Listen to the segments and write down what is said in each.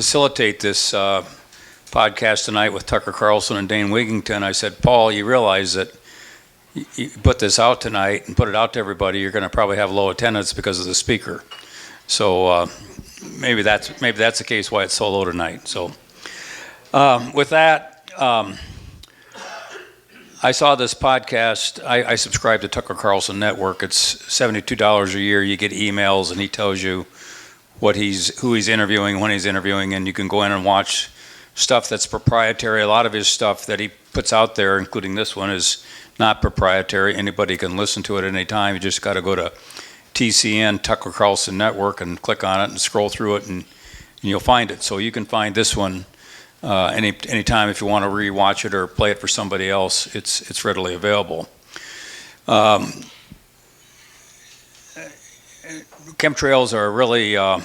facilitate this podcast tonight with Tucker Carlson and Dane Wigington, I said, Paul, you realize that you put this out tonight and put it out to everybody, you're going to probably have low attendance because of the speaker. So maybe that's the case why it's so low tonight. So with that, I saw this podcast. I subscribe to Tucker Carlson Network. It's $72 a year. You get emails, and he tells you who he's interviewing, when he's interviewing, and you can go in and watch stuff that's proprietary. A lot of his stuff that he puts out there, including this one, is not proprietary. Anybody can listen to it at any time. You just got to go to TCN, Tucker Carlson Network, and click on it and scroll through it, and you'll find it. So you can find this one anytime if you want to re-watch it or play it for somebody else. It's readily available. Chemtrails are really, and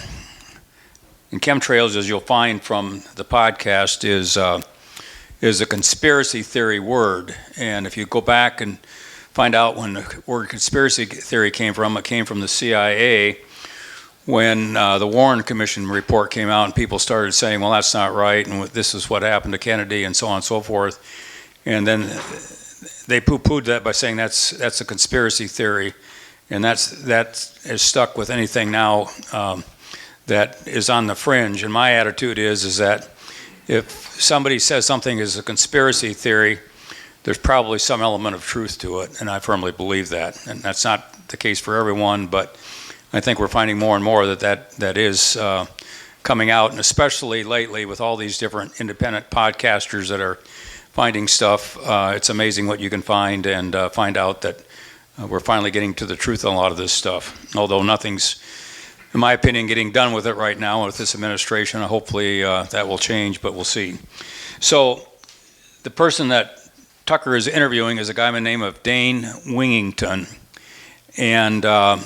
chemtrails, as you'll find from the podcast, is a conspiracy theory word. And if you go back and find out when the word conspiracy theory came from, it came from the CIA when the Warren Commission report came out and people started saying, well, that's not right, and this is what happened to Kennedy, and so on and so forth. And then they poo-pooed that by saying that's a conspiracy theory. And that is stuck with anything now that is on the fringe. And my attitude is that if somebody says something is a conspiracy theory, there's probably some element of truth to it, and I firmly believe that. And that's not the case for everyone, but I think we're finding more and more that is coming out, and especially lately with all these different independent podcasters that are finding stuff. It's amazing what you can find and find out that we're finally getting to the truth on a lot of this stuff, although nothing's, in my opinion, getting done with it right now with this administration. Hopefully that will change, but we'll see. So the person that Tucker is interviewing is a guy by the name of Dane Wigington. And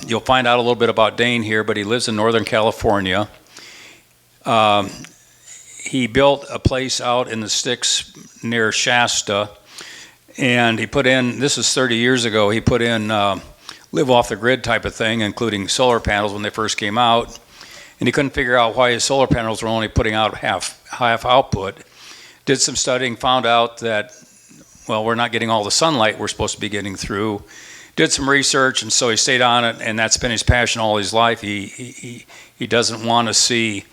you'll find out a little bit about Dane here, but he lives in Northern California. He built a place out in the sticks near Shasta. And he put in, this is 30 years ago, he put in live off the grid type of thing, including solar panels when they first came out. And he couldn't figure out why his solar panels were only putting out half output. Did some studying, found out that, well, we're not getting all the sunlight we're supposed to be getting through. Did some research, and so he stayed on it, and that's been his passion all his life. He doesn't want to see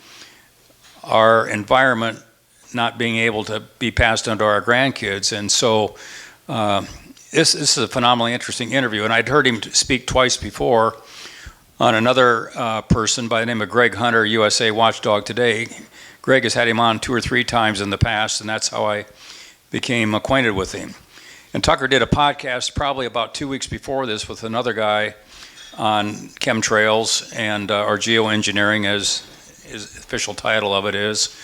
our environment not being able to be passed on to our grandkids. And so this is a phenomenally interesting interview, and I'd heard him speak twice before on another person by the name of Greg Hunter, USA Watchdog Today. Greg has had him on 2 or 3 times in the past, and that's how I became acquainted with him. And Tucker did a podcast probably about 2 weeks before this with another guy on chemtrails and or geoengineering, as his official title of it is.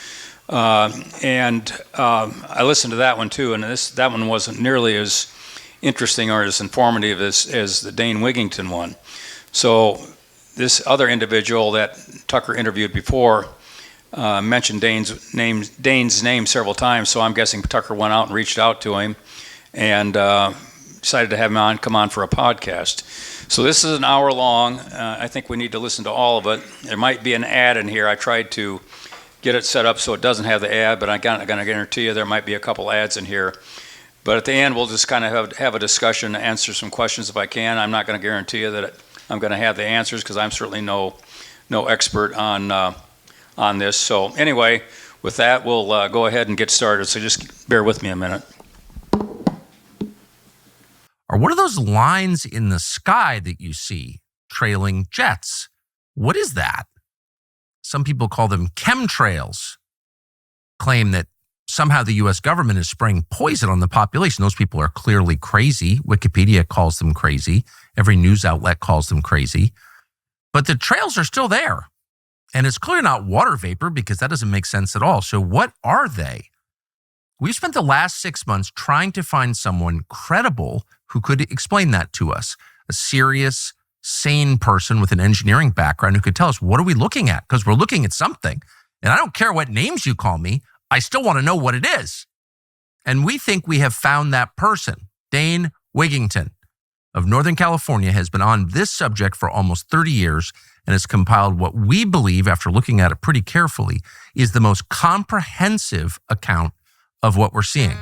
And I listened to that one too, and that one wasn't nearly as interesting or as informative as the Dane Wigington one. So this other individual that Tucker interviewed before mentioned Dane's name several times, so I'm guessing Tucker went out and reached out to him and decided to have him come on for a podcast. So this is an hour long. I think we need to listen to all of it. There might be an ad in here. I tried to get it set up so it doesn't have the ad, but I'm going to guarantee you there might be a couple ads in here. But at the end, we'll just kind of have a discussion, answer some questions if I can. I'm not going to guarantee you that I'm going to have the answers because I'm certainly no expert on this. So anyway, with that, we'll go ahead and get started. So just bear with me a minute. Or what are those lines in the sky that you see trailing jets? What is that? Some people call them chemtrails, claim that somehow the U.S. government is spraying poison on the population. Those people are clearly crazy. Wikipedia calls them crazy. Every news outlet calls them crazy. But the trails are still there. And it's clearly not water vapor because that doesn't make sense at all. So what are they? We've spent the last 6 months trying to find someone credible who could explain that to us. A serious, sane person with an engineering background who could tell us, what are we looking at? Because we're looking at something. And I don't care what names you call me. I still want to know what it is. And we think we have found that person. Dane Wigington of Northern California has been on this subject for almost 30 years and has compiled what we believe, after looking at it pretty carefully, is the most comprehensive account of what we're seeing.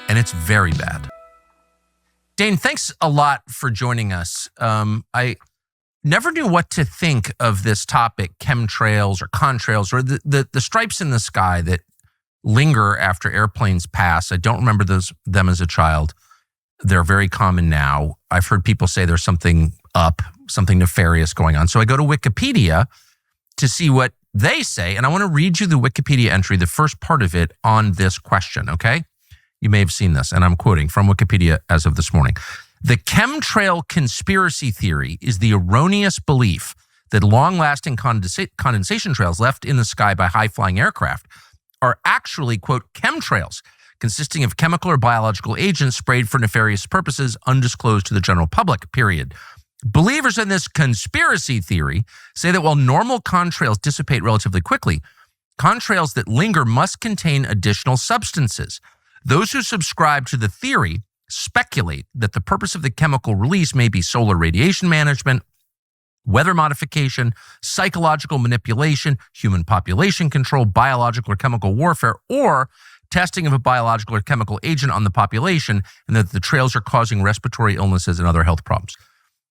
And it's very bad. Dane, thanks a lot for joining us. I never knew what to think of this topic, chemtrails or contrails, or the stripes in the sky that linger after airplanes pass. I don't remember them as a child. They're very common now. I've heard people say there's something nefarious going on. So I go to Wikipedia to see what they say, and I want to read you the Wikipedia entry, the first part of it, on this question, okay? You may have seen this, and I'm quoting from Wikipedia as of this morning. The chemtrail conspiracy theory is the erroneous belief that long-lasting condensation trails left in the sky by high-flying aircraft are actually, quote, chemtrails, consisting of chemical or biological agents sprayed for nefarious purposes undisclosed to the general public, period. Believers in this conspiracy theory say that while normal contrails dissipate relatively quickly, contrails that linger must contain additional substances. Those who subscribe to the theory speculate that the purpose of the chemical release may be solar radiation management, weather modification, psychological manipulation, human population control, biological or chemical warfare, or testing of a biological or chemical agent on the population, and that the trails are causing respiratory illnesses and other health problems.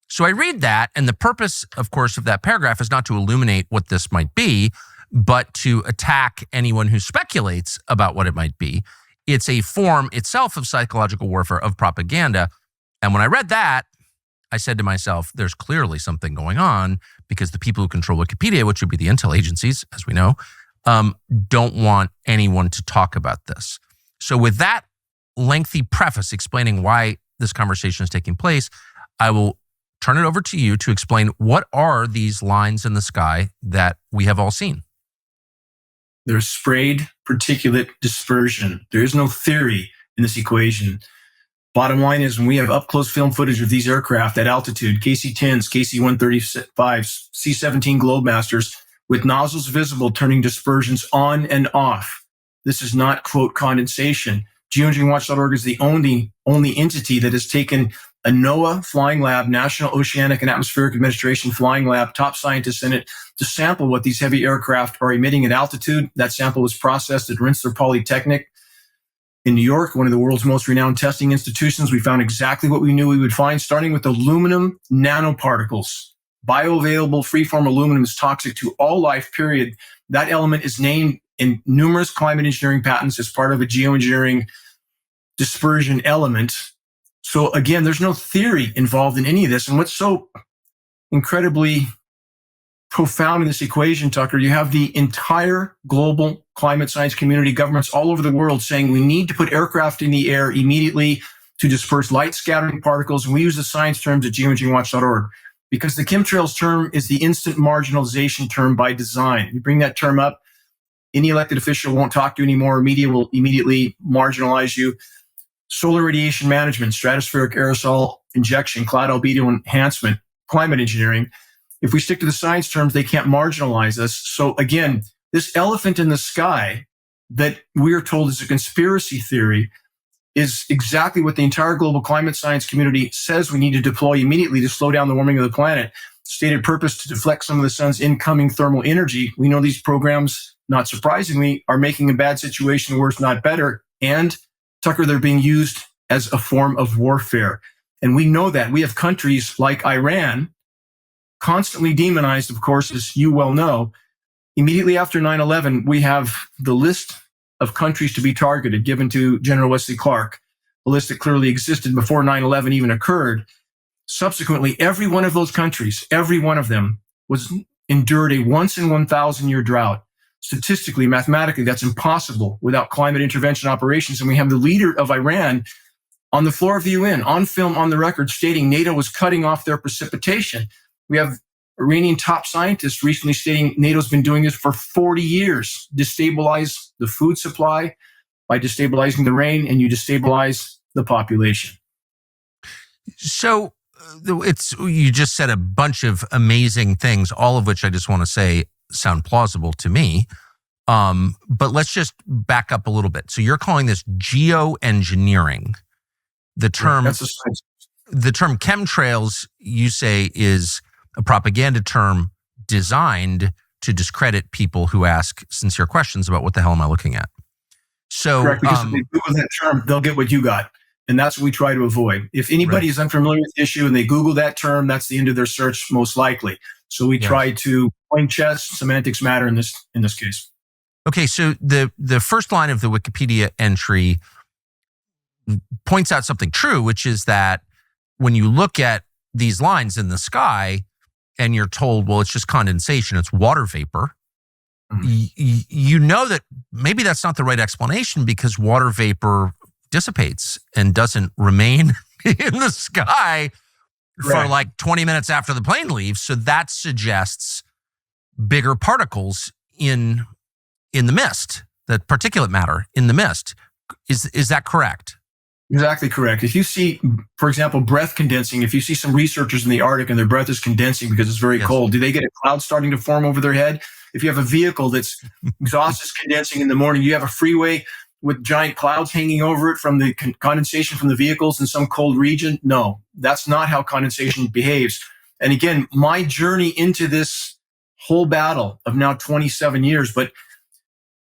So I read that, and the purpose, of course, of that paragraph is not to illuminate what this might be, but to attack anyone who speculates about what it might be. It's a form itself of psychological warfare, of propaganda. And when I read that, I said to myself, there's clearly something going on, because the people who control Wikipedia, which would be the intel agencies, as we know, don't want anyone to talk about this. So with that lengthy preface explaining why this conversation is taking place, I will turn it over to you to explain what are these lines in the sky that we have all seen. There's sprayed particulate dispersion. There is no theory in this equation. Bottom line is, when we have up-close film footage of these aircraft at altitude, KC-10s, KC-135s, C-17 Globemasters, with nozzles visible turning dispersions on and off. This is not, quote, condensation. Geoengineeringwatch.org is the only entity that has taken a NOAA flying lab, National Oceanic and Atmospheric Administration flying lab, top scientists in it, to sample what these heavy aircraft are emitting at altitude. That sample was processed at Rensselaer Polytechnic in New York, one of the world's most renowned testing institutions. We found exactly what we knew we would find, starting with aluminum nanoparticles. Bioavailable freeform aluminum is toxic to all life, period. That element is named in numerous climate engineering patents as part of a geoengineering dispersion element. So again, there's no theory involved in any of this. And what's so incredibly profound in this equation, Tucker, you have the entire global climate science community, governments all over the world saying we need to put aircraft in the air immediately to disperse light scattering particles. And we use the science terms at geoengineeringwatch.org because the chemtrails term is the instant marginalization term by design. You bring that term up, any elected official won't talk to you anymore. Media will immediately marginalize you. Solar radiation management, stratospheric aerosol injection, cloud albedo enhancement, climate engineering. If we stick to the science terms, they can't marginalize us. So again, this elephant in the sky that we're told is a conspiracy theory is exactly what the entire global climate science community says we need to deploy immediately to slow down the warming of the planet. Stated purpose to deflect some of the sun's incoming thermal energy. We know these programs, not surprisingly, are making a bad situation worse, not better. And Tucker, they're being used as a form of warfare. And we know that. We have countries like Iran, constantly demonized, of course, as you well know. Immediately after 9/11, we have the list of countries to be targeted given to General Wesley Clark, a list that clearly existed before 9/11 even occurred. Subsequently, every one of those countries, every one of them was endured a once in 1,000 year drought. Statistically, mathematically, that's impossible without climate intervention operations. And we have the leader of Iran on the floor of the UN, on film, on the record, stating NATO was cutting off their precipitation. We have Iranian top scientists recently stating NATO's been doing this for 40 years. Destabilize the food supply by destabilizing the rain, and you destabilize the population. So you just said a bunch of amazing things, all of which I just want to say sound plausible to me. But let's just back up a little bit. So you're calling this geoengineering. The term, the term chemtrails, you say, is a propaganda term designed to discredit people who ask sincere questions about what the hell am I looking at. So, correct, because if they Google that term, they'll get what you got. And that's what we try to avoid. If anybody is unfamiliar with the issue and they Google that term, that's the end of their search, most likely. So we try to point chess, semantics matter in this case. Okay, so the first line of the Wikipedia entry points out something true, which is that when you look at these lines in the sky and you're told, well, it's just condensation, it's water vapor, you know that maybe that's not the right explanation because water vapor dissipates and doesn't remain in the sky for like 20 minutes after the plane leaves. So that suggests bigger particles in the mist, the particulate matter in the mist. Is that correct? Exactly correct. If you see, for example, breath condensing, if you see some researchers in the Arctic and their breath is condensing because it's very cold, do they get a cloud starting to form over their head? If you have a vehicle that's exhaust is condensing in the morning, you have a freeway with giant clouds hanging over it from the condensation from the vehicles in some cold region. No, that's not how condensation behaves. And again, my journey into this whole battle of now 27 years, but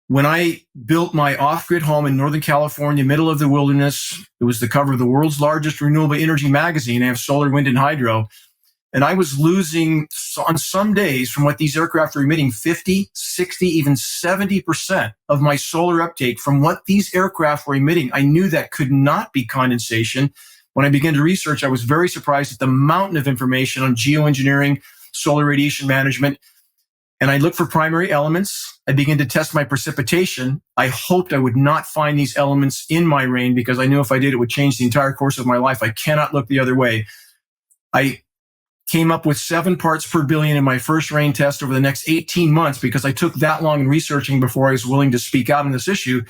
when I built my off-grid home in Northern California, middle of the wilderness, it was the cover of the world's largest renewable energy magazine. I have solar, wind, and hydro. And I was losing on some days from what these aircraft were emitting 50, 60, even 70% of my solar uptake from what these aircraft were emitting. I knew that could not be condensation. When I began to research, I was very surprised at the mountain of information on geoengineering, solar radiation management. And I looked for primary elements. I began to test my precipitation. I hoped I would not find these elements in my rain because I knew if I did, it would change the entire course of my life. I cannot look the other way. I came up with 7 parts per billion in my first rain test over the next 18 months because I took that long in researching before I was willing to speak out on this issue.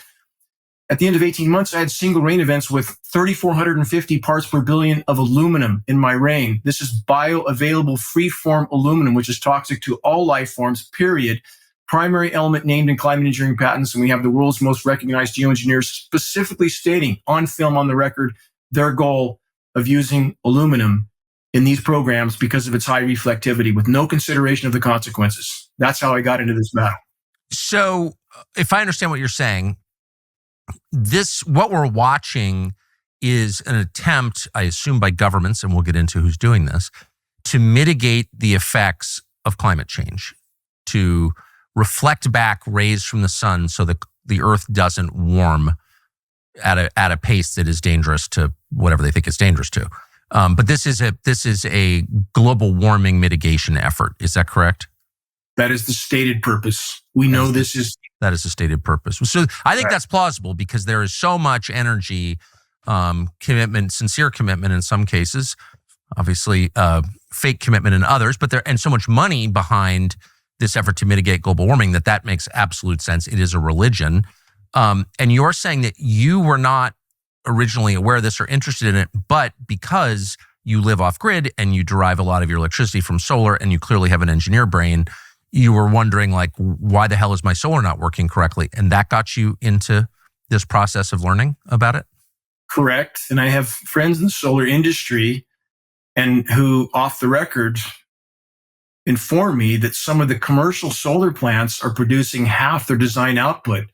At the end of 18 months, I had single rain events with 3,450 parts per billion of aluminum in my rain. This is bioavailable free-form aluminum, which is toxic to all life forms, period. Primary element named in climate engineering patents, and we have the world's most recognized geoengineers specifically stating on film, on the record, their goal of using aluminum in these programs because of its high reflectivity with no consideration of the consequences. That's how I got into this battle. So if I understand what you're saying, what we're watching is an attempt, I assume by governments, and we'll get into who's doing this, to mitigate the effects of climate change, to reflect back rays from the sun so that the earth doesn't warm at a pace that is dangerous to whatever they think it's dangerous to. But this is a global warming mitigation effort. Is that correct? That is the stated purpose. We know this is... That is the stated purpose. So I think that's plausible because there is so much energy, commitment, sincere commitment in some cases, obviously fake commitment in others, and so much money behind this effort to mitigate global warming that makes absolute sense. It is a religion. And you're saying that you were not originally aware of this or interested in it, but because you live off grid and you derive a lot of your electricity from solar and you clearly have an engineer brain, you were wondering like, why the hell is my solar not working correctly? And that got you into this process of learning about it? Correct. And I have friends in the solar industry and who off the record inform me that some of the commercial solar plants are producing half their design output.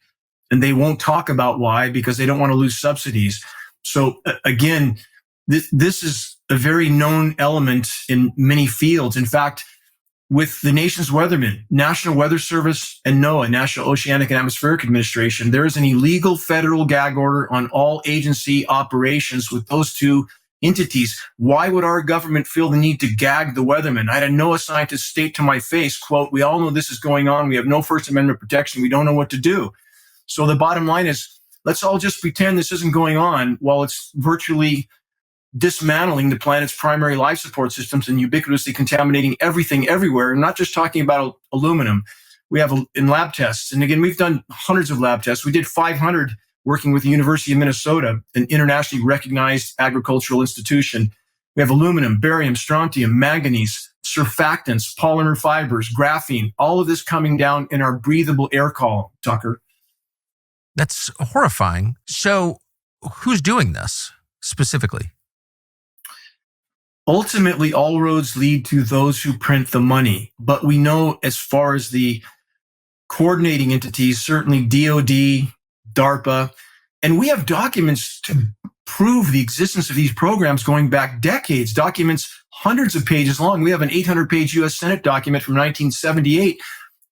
And they won't talk about why because they don't want to lose subsidies. So again, this is a very known element in many fields. In fact, with the nation's weathermen, National Weather Service and NOAA, National Oceanic and Atmospheric Administration, there is an illegal federal gag order on all agency operations with those two entities. Why would our government feel the need to gag the weathermen? I had a NOAA scientist state to my face, quote, "We all know this is going on. We have no First Amendment protection. We don't know what to do." So the bottom line is, let's all just pretend this isn't going on while it's virtually dismantling the planet's primary life support systems and ubiquitously contaminating everything everywhere. I'm not just talking about aluminum. We have in lab tests. And again, we've done hundreds of lab tests. We did 500 working with the University of Minnesota, an internationally recognized agricultural institution. We have aluminum, barium, strontium, manganese, surfactants, polymer fibers, graphene, all of this coming down in our breathable air column, Tucker. That's horrifying. So who's doing this specifically? Ultimately, all roads lead to those who print the money. But we know, as far as the coordinating entities, certainly DoD, DARPA, and we have documents to prove the existence of these programs going back decades, documents hundreds of pages long. We have an 800-page U.S. Senate document from 1978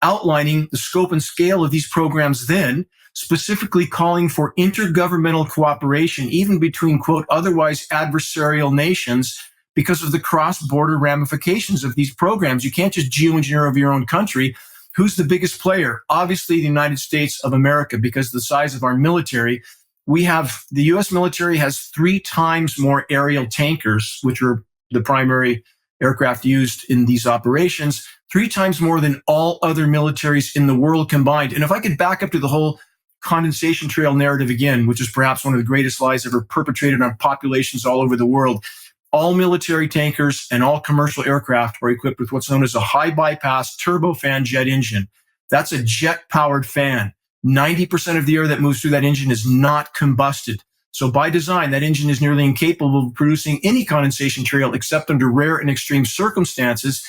outlining the scope and scale of these programs then, specifically calling for intergovernmental cooperation, even between, quote, otherwise adversarial nations, because of the cross-border ramifications of these programs. You can't just geoengineer over your own country. Who's the biggest player? Obviously, the United States of America, because of the size of our military. The U.S. military has 3 times more aerial tankers, which are the primary aircraft used in these operations, 3 times more than all other militaries in the world combined. And if I could back up to the whole condensation trail narrative again, which is perhaps one of the greatest lies ever perpetrated on populations all over the world, all military tankers and all commercial aircraft are equipped with what's known as a high bypass turbofan jet engine. That's a jet-powered fan. 90% of the air that moves through that engine is not combusted. So by design, that engine is nearly incapable of producing any condensation trail except under rare and extreme circumstances,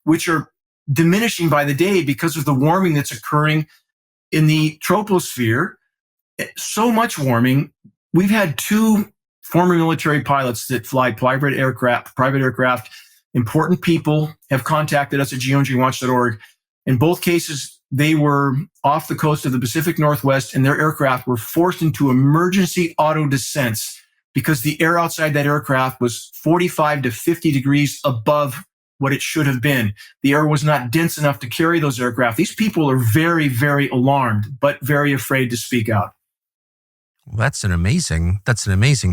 which are diminishing by the day because of the warming that's occurring in the troposphere. So much warming. We've had 2 former military pilots that fly private aircraft. Important people have contacted us at geoengineeringwatch.org. In both cases, they were off the coast of the Pacific Northwest, and their aircraft were forced into emergency auto descents because the air outside that aircraft was 45 to 50 degrees above what it should have been. The air was not dense enough to carry those aircraft. These people are very, very alarmed, but very afraid to speak out. Well, that's an amazing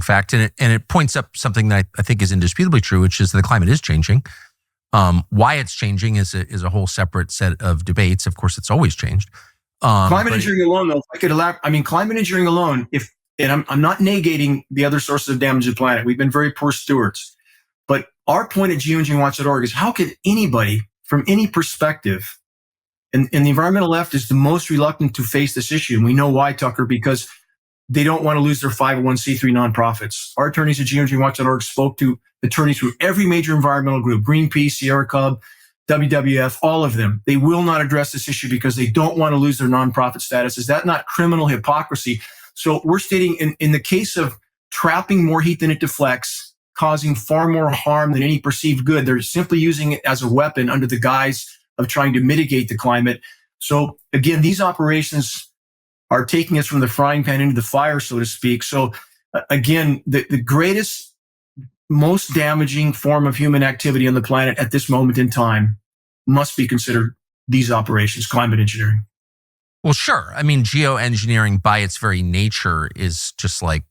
fact. And it points up something that I think is indisputably true, which is that the climate is changing. Why it's changing is a whole separate set of debates. Of course, it's always changed. Climate engineering alone, though, if I could elaborate, climate engineering alone, I'm not negating the other sources of damage to the planet. We've been very poor stewards. But our point at geoengineeringwatch.org is, how could anybody from any perspective, and the environmental left is the most reluctant to face this issue. And we know why, Tucker, because they don't want to lose their 501c3 nonprofits. Our attorneys at geoengineeringwatch.org spoke to attorneys from every major environmental group, Greenpeace, Sierra Club, WWF, all of them. They will not address this issue because they don't want to lose their nonprofit status. Is that not criminal hypocrisy? So we're stating in the case of trapping more heat than it deflects, causing far more harm than any perceived good, they're simply using it as a weapon under the guise of trying to mitigate the climate. So again, these operations are taking us from the frying pan into the fire, so to speak. So again, the greatest, most damaging form of human activity on the planet at this moment in time must be considered these operations, climate engineering. Well, sure. Geoengineering by its very nature is just like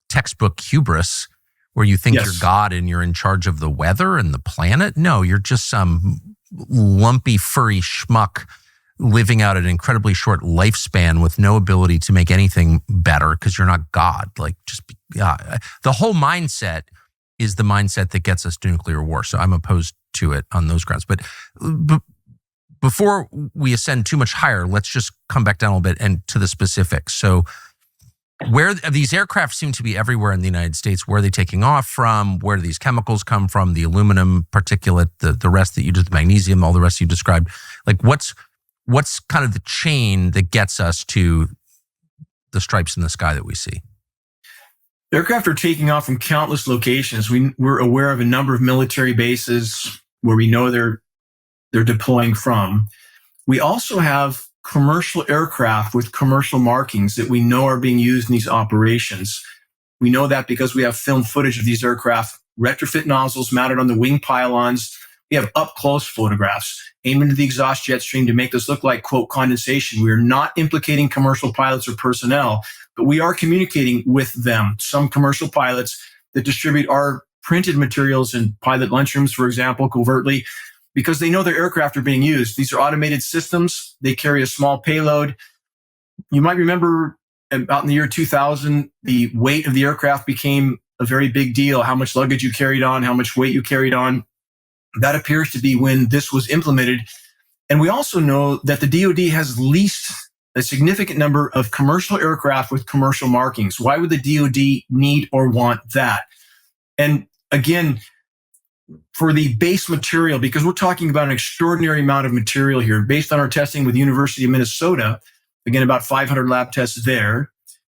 textbook hubris, where you think you're God and you're in charge of the weather and the planet. No, you're just some lumpy, furry schmuck living out an incredibly short lifespan with no ability to make anything better because you're not God. The whole mindset is the mindset that gets us to nuclear war. So I'm opposed to it on those grounds. But before we ascend too much higher, let's just come back down a little bit and to the specifics. So where these aircraft seem to be everywhere in the United States, where are they taking off from? Where do these chemicals come from? The aluminum particulate, the rest that you did, the magnesium, all the rest you described. What's kind of the chain that gets us to the stripes in the sky that we see? Aircraft are taking off from countless locations. We're aware of a number of military bases where we know they're deploying from. We also have commercial aircraft with commercial markings that we know are being used in these operations. We know that because we have film footage of these aircraft, retrofit nozzles mounted on the wing pylons. We have up-close photographs aimed into the exhaust jet stream to make this look like, quote, condensation. We are not implicating commercial pilots or personnel, but we are communicating with them. Some commercial pilots that distribute our printed materials in pilot lunchrooms, for example, covertly, because they know their aircraft are being used. These are automated systems. They carry a small payload. You might remember about in the year 2000, the weight of the aircraft became a very big deal, how much luggage you carried on, how much weight you carried on. That appears to be when this was implemented. And we also know that the DoD has leased a significant number of commercial aircraft with commercial markings. Why would the DoD need or want that? And again, for the base material, because we're talking about an extraordinary amount of material here, based on our testing with the University of Minnesota, again, about 500 lab tests there,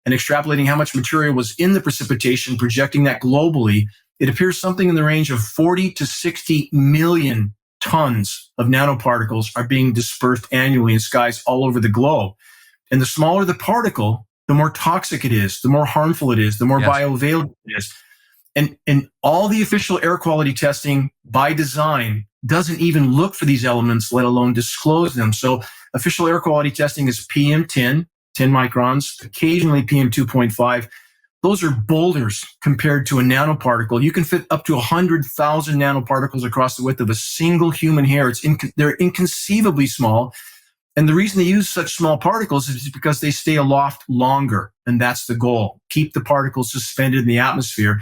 and extrapolating how much material was in the precipitation, projecting that globally, it appears something in the range of 40 to 60 million tons of nanoparticles are being dispersed annually in skies all over the globe. And the smaller the particle, the more toxic it is, the more harmful it is, the more bioavailable it is. And all the official air quality testing by design doesn't even look for these elements, let alone disclose them. So official air quality testing is PM10, 10 microns, occasionally PM2.5. Those are boulders compared to a nanoparticle. You can fit up to 100,000 nanoparticles across the width of a single human hair. They're inconceivably small. And the reason they use such small particles is because they stay aloft longer. And that's the goal. Keep the particles suspended in the atmosphere.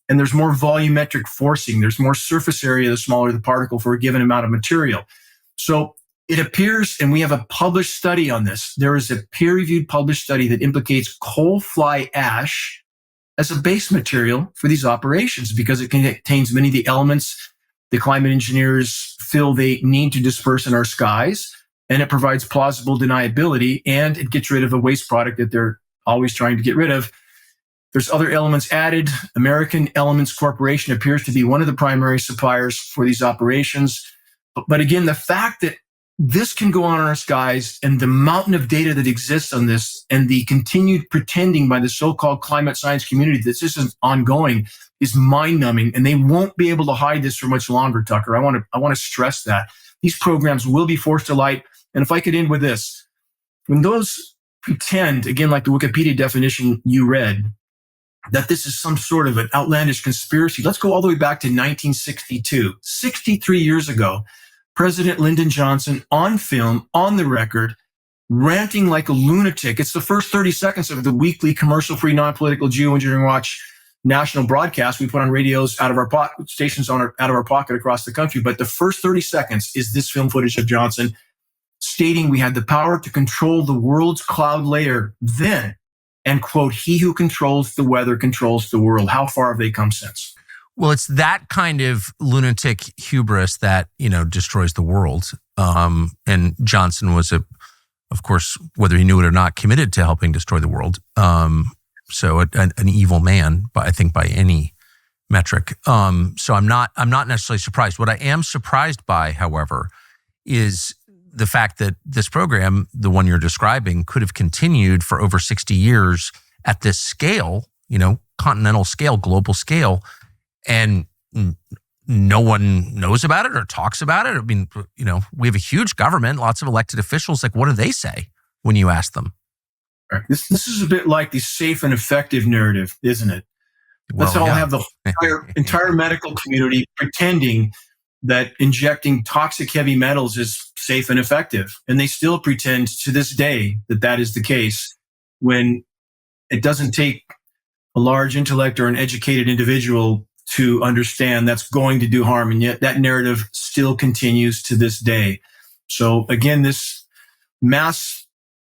And there's more volumetric forcing. There's more surface area the smaller the particle for a given amount of material. So it appears, and we have a published study on this, there is a peer-reviewed published study that implicates coal fly ash as a base material for these operations because it contains many of the elements the climate engineers feel they need to disperse in our skies. And it provides plausible deniability, and it gets rid of a waste product that they're always trying to get rid of. There's other elements added. American Elements Corporation appears to be one of the primary suppliers for these operations. But again, the fact that this can go on in our skies and the mountain of data that exists on this and the continued pretending by the so-called climate science community that this is ongoing is mind-numbing, and they won't be able to hide this for much longer, Tucker. I want to stress that. These programs will be forced to light. And if I could end with this, when those pretend, again, like the Wikipedia definition you read, that this is some sort of an outlandish conspiracy, let's go all the way back to 1962. 63 years ago, President Lyndon Johnson on film, on the record, ranting like a lunatic. It's the first 30 seconds of the weekly commercial-free, non-political Geoengineering Watch national broadcast we put on radios out of our stations out of our pocket across the country. But the first 30 seconds is this film footage of Johnson stating we had the power to control the world's cloud layer then, and quote, "He who controls the weather controls the world." How far have they come since? Well, it's that kind of lunatic hubris that, destroys the world. And Johnson was, of course, whether he knew it or not, committed to helping destroy the world. So an evil man, I think by any metric. So I'm not necessarily surprised. What I am surprised by, however, is the fact that this program, the one you're describing, could have continued for over 60 years at this scale, continental scale, global scale, and no one knows about it or talks about it. I mean, we have a huge government, lots of elected officials. Like, what do they say when you ask them? This is a bit like the safe and effective narrative, isn't it? Let's all have the entire medical community pretending that injecting toxic heavy metals is safe and effective. And they still pretend to this day that that is the case, when it doesn't take a large intellect or an educated individual to understand that's going to do harm. And yet that narrative still continues to this day. So again, this mass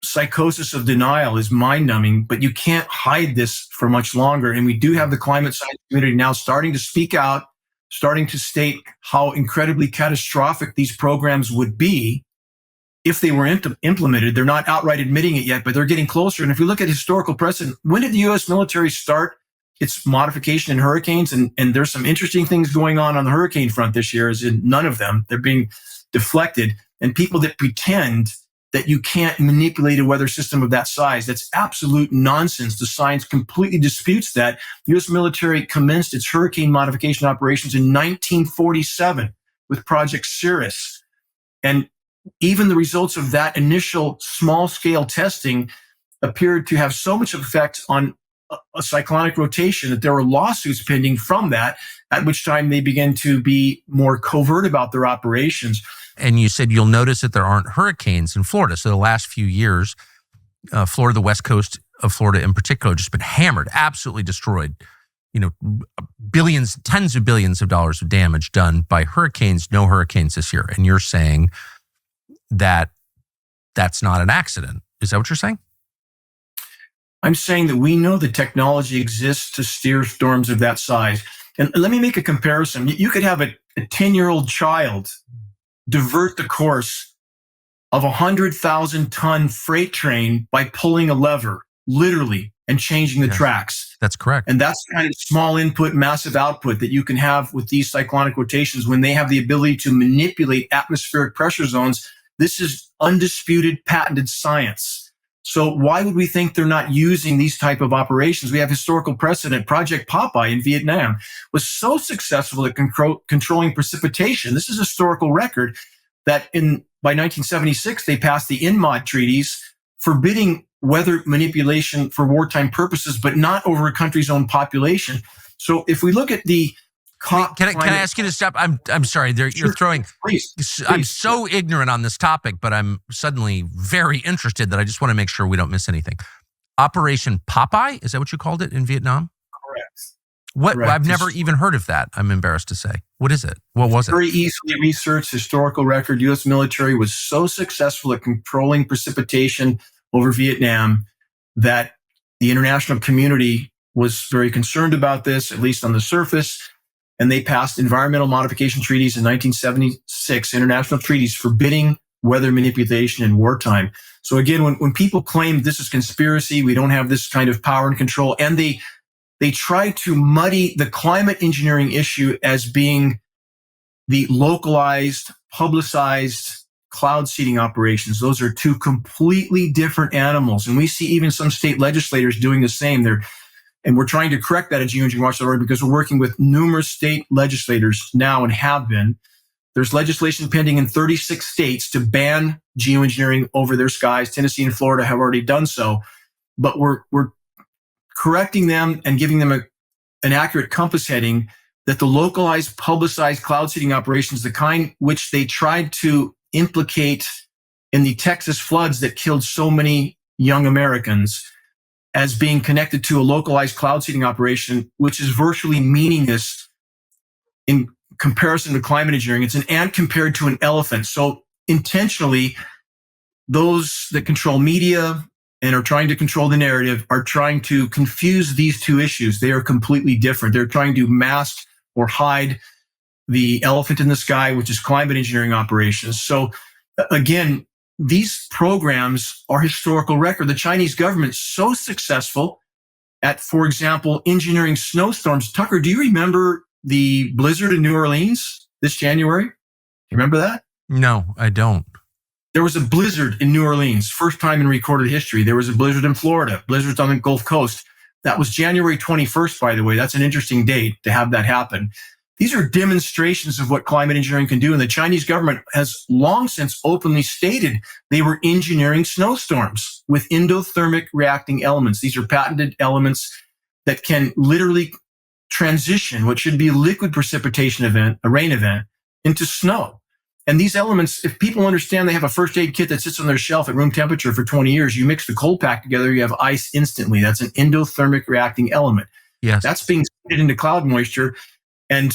psychosis of denial is mind-numbing, but you can't hide this for much longer. And we do have the climate science community now starting to speak out, starting to state how incredibly catastrophic these programs would be if they were implemented. They're not outright admitting it yet, but they're getting closer. And if you look at historical precedent, when did the U.S. military start its modification in hurricanes? And there's some interesting things going on the hurricane front this year, as in none of them. They're being deflected. And people that pretend that you can't manipulate a weather system of that size, that's absolute nonsense. The science completely disputes that. The U.S. military commenced its hurricane modification operations in 1947 with Project Cirrus. And even the results of that initial small-scale testing appeared to have so much effect on a cyclonic rotation that there were lawsuits pending from that, at which time they began to be more covert about their operations. And you said you'll notice that there aren't hurricanes in Florida. So the last few years, Florida, the west coast of Florida in particular, just been hammered, absolutely destroyed. Billions, tens of billions of dollars of damage done by hurricanes, no hurricanes this year. And you're saying that that's not an accident. Is that what you're saying? I'm saying that we know the technology exists to steer storms of that size. And let me make a comparison. You could have an a 10-year-old child divert the course of a 100,000-ton freight train by pulling a lever, literally, and changing the tracks. That's correct. And that's the kind of small input, massive output that you can have with these cyclonic rotations when they have the ability to manipulate atmospheric pressure zones. This is undisputed, patented science. So why would we think they're not using these type of operations? We have historical precedent. Project Popeye in Vietnam was so successful at controlling precipitation. This is a historical record that by 1976, they passed the INMOD treaties forbidding weather manipulation for wartime purposes, but not over a country's own population. So if we look at the Can I ask you to stop? I'm sorry. You're throwing. Please. I'm so ignorant on this topic, but I'm suddenly very interested that I just want to make sure we don't miss anything. Operation Popeye, is that what you called it in Vietnam? Correct. What? Correct. I've never even heard of that. I'm embarrassed to say. What is it? What was it? Very easily researched historical record. U.S. military was so successful at controlling precipitation over Vietnam that the international community was very concerned about this, at least on the surface. And they passed environmental modification treaties in 1976, international treaties forbidding weather manipulation in wartime. So again, when people claim this is conspiracy, we don't have this kind of power and control, and they try to muddy the climate engineering issue as being the localized, publicized cloud seeding operations. Those are two completely different animals. And we see even some state legislators doing the same. And we're trying to correct that at geoengineeringwatch.org because we're working with numerous state legislators now and have been. There's legislation pending in 36 states to ban geoengineering over their skies. Tennessee and Florida have already done so. But we're correcting them and giving them an accurate compass heading that the localized, publicized cloud seeding operations, the kind which they tried to implicate in the Texas floods that killed so many young Americans, as being connected to a localized cloud seeding operation, which is virtually meaningless in comparison to climate engineering. It's an ant compared to an elephant. So intentionally, those that control media and are trying to control the narrative are trying to confuse these two issues. They are completely different. They're trying to mask or hide the elephant in the sky, which is climate engineering operations. So again, these programs are historical record. The Chinese government is so successful at, for example, engineering snowstorms. Tucker, do you remember the blizzard in New Orleans this January? You remember that? No, I don't. There was a blizzard in New Orleans, first time in recorded history. There was a blizzard in Florida, blizzards on the Gulf Coast. That was January 21st, by the way. That's an interesting date to have that happen. These are demonstrations of what climate engineering can do. And the Chinese government has long since openly stated they were engineering snowstorms with endothermic reacting elements. These are patented elements that can literally transition what should be a liquid precipitation event, a rain event, into snow. And these elements, if people understand they have a first aid kit that sits on their shelf at room temperature for 20 years, you mix the cold pack together, you have ice instantly. That's an endothermic reacting element. Yes. That's being seeded into cloud moisture. And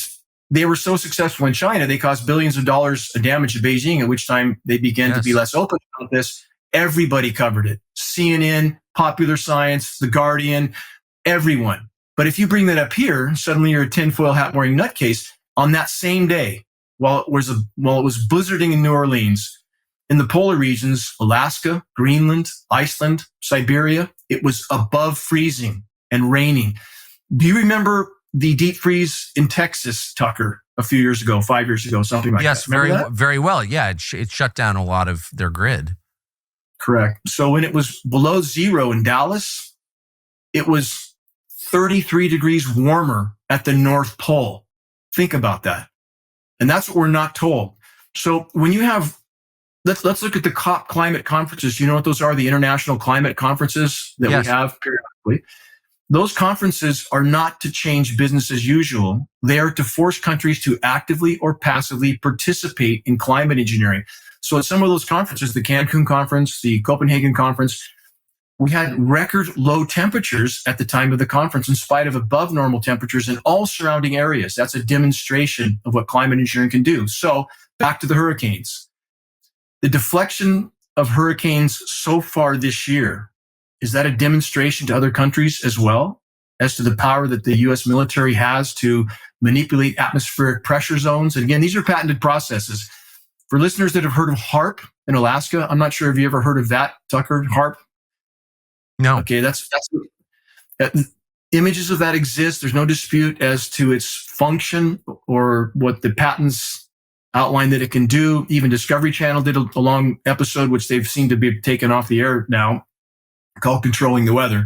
they were so successful in China, they caused billions of dollars of damage to Beijing, at which time they began to be less open about this. Everybody covered it. CNN, Popular Science, The Guardian, everyone. But if you bring that up here, suddenly you're a tinfoil hat wearing nutcase. On that same day, while it was blizzarding in New Orleans, in the polar regions, Alaska, Greenland, Iceland, Siberia, it was above freezing and raining. Do you remember the deep freeze in Texas, Tucker, a few years ago, 5 years ago, something like that? Yes, very well. Yeah, it shut down a lot of their grid. Correct. So when it was below zero in Dallas, it was 33 degrees warmer at the North Pole. Think about that. And that's what we're not told. So when you have, let's look at the COP climate conferences. You know what those are? The international climate conferences that we have periodically. Those conferences are not to change business as usual. They are to force countries to actively or passively participate in climate engineering. So at some of those conferences, the Cancun conference, the Copenhagen conference, we had record low temperatures at the time of the conference in spite of above normal temperatures in all surrounding areas. That's a demonstration of what climate engineering can do. So back to the hurricanes. The deflection of hurricanes so far this year, is that a demonstration to other countries as well? as to the power that the U.S. military has to manipulate atmospheric pressure zones. And again, these are patented processes. For listeners that have heard of HARP in Alaska, I'm not sure if you ever heard of that, Tucker, HARP. No. Okay, images of that exist. There's no dispute as to its function or what the patents outline that it can do. Even Discovery Channel did a long episode, which they've seemed to be taken off the air now, called Controlling the Weather.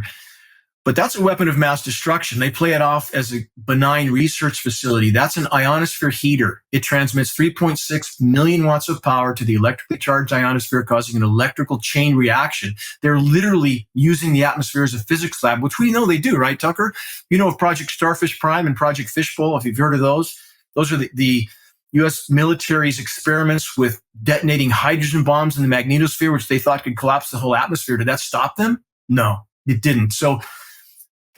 But that's a weapon of mass destruction. They play it off as a benign research facility. That's an ionosphere heater. It transmits 3.6 million watts of power to the electrically charged ionosphere, causing an electrical chain reaction. They're literally using the atmosphere as a physics lab, which we know they do, right, Tucker? You know of Project Starfish Prime and Project Fishbowl, if you've heard of those. Those are the U.S. military's experiments with detonating hydrogen bombs in the magnetosphere, which they thought could collapse the whole atmosphere. Did that stop them? No, it didn't. So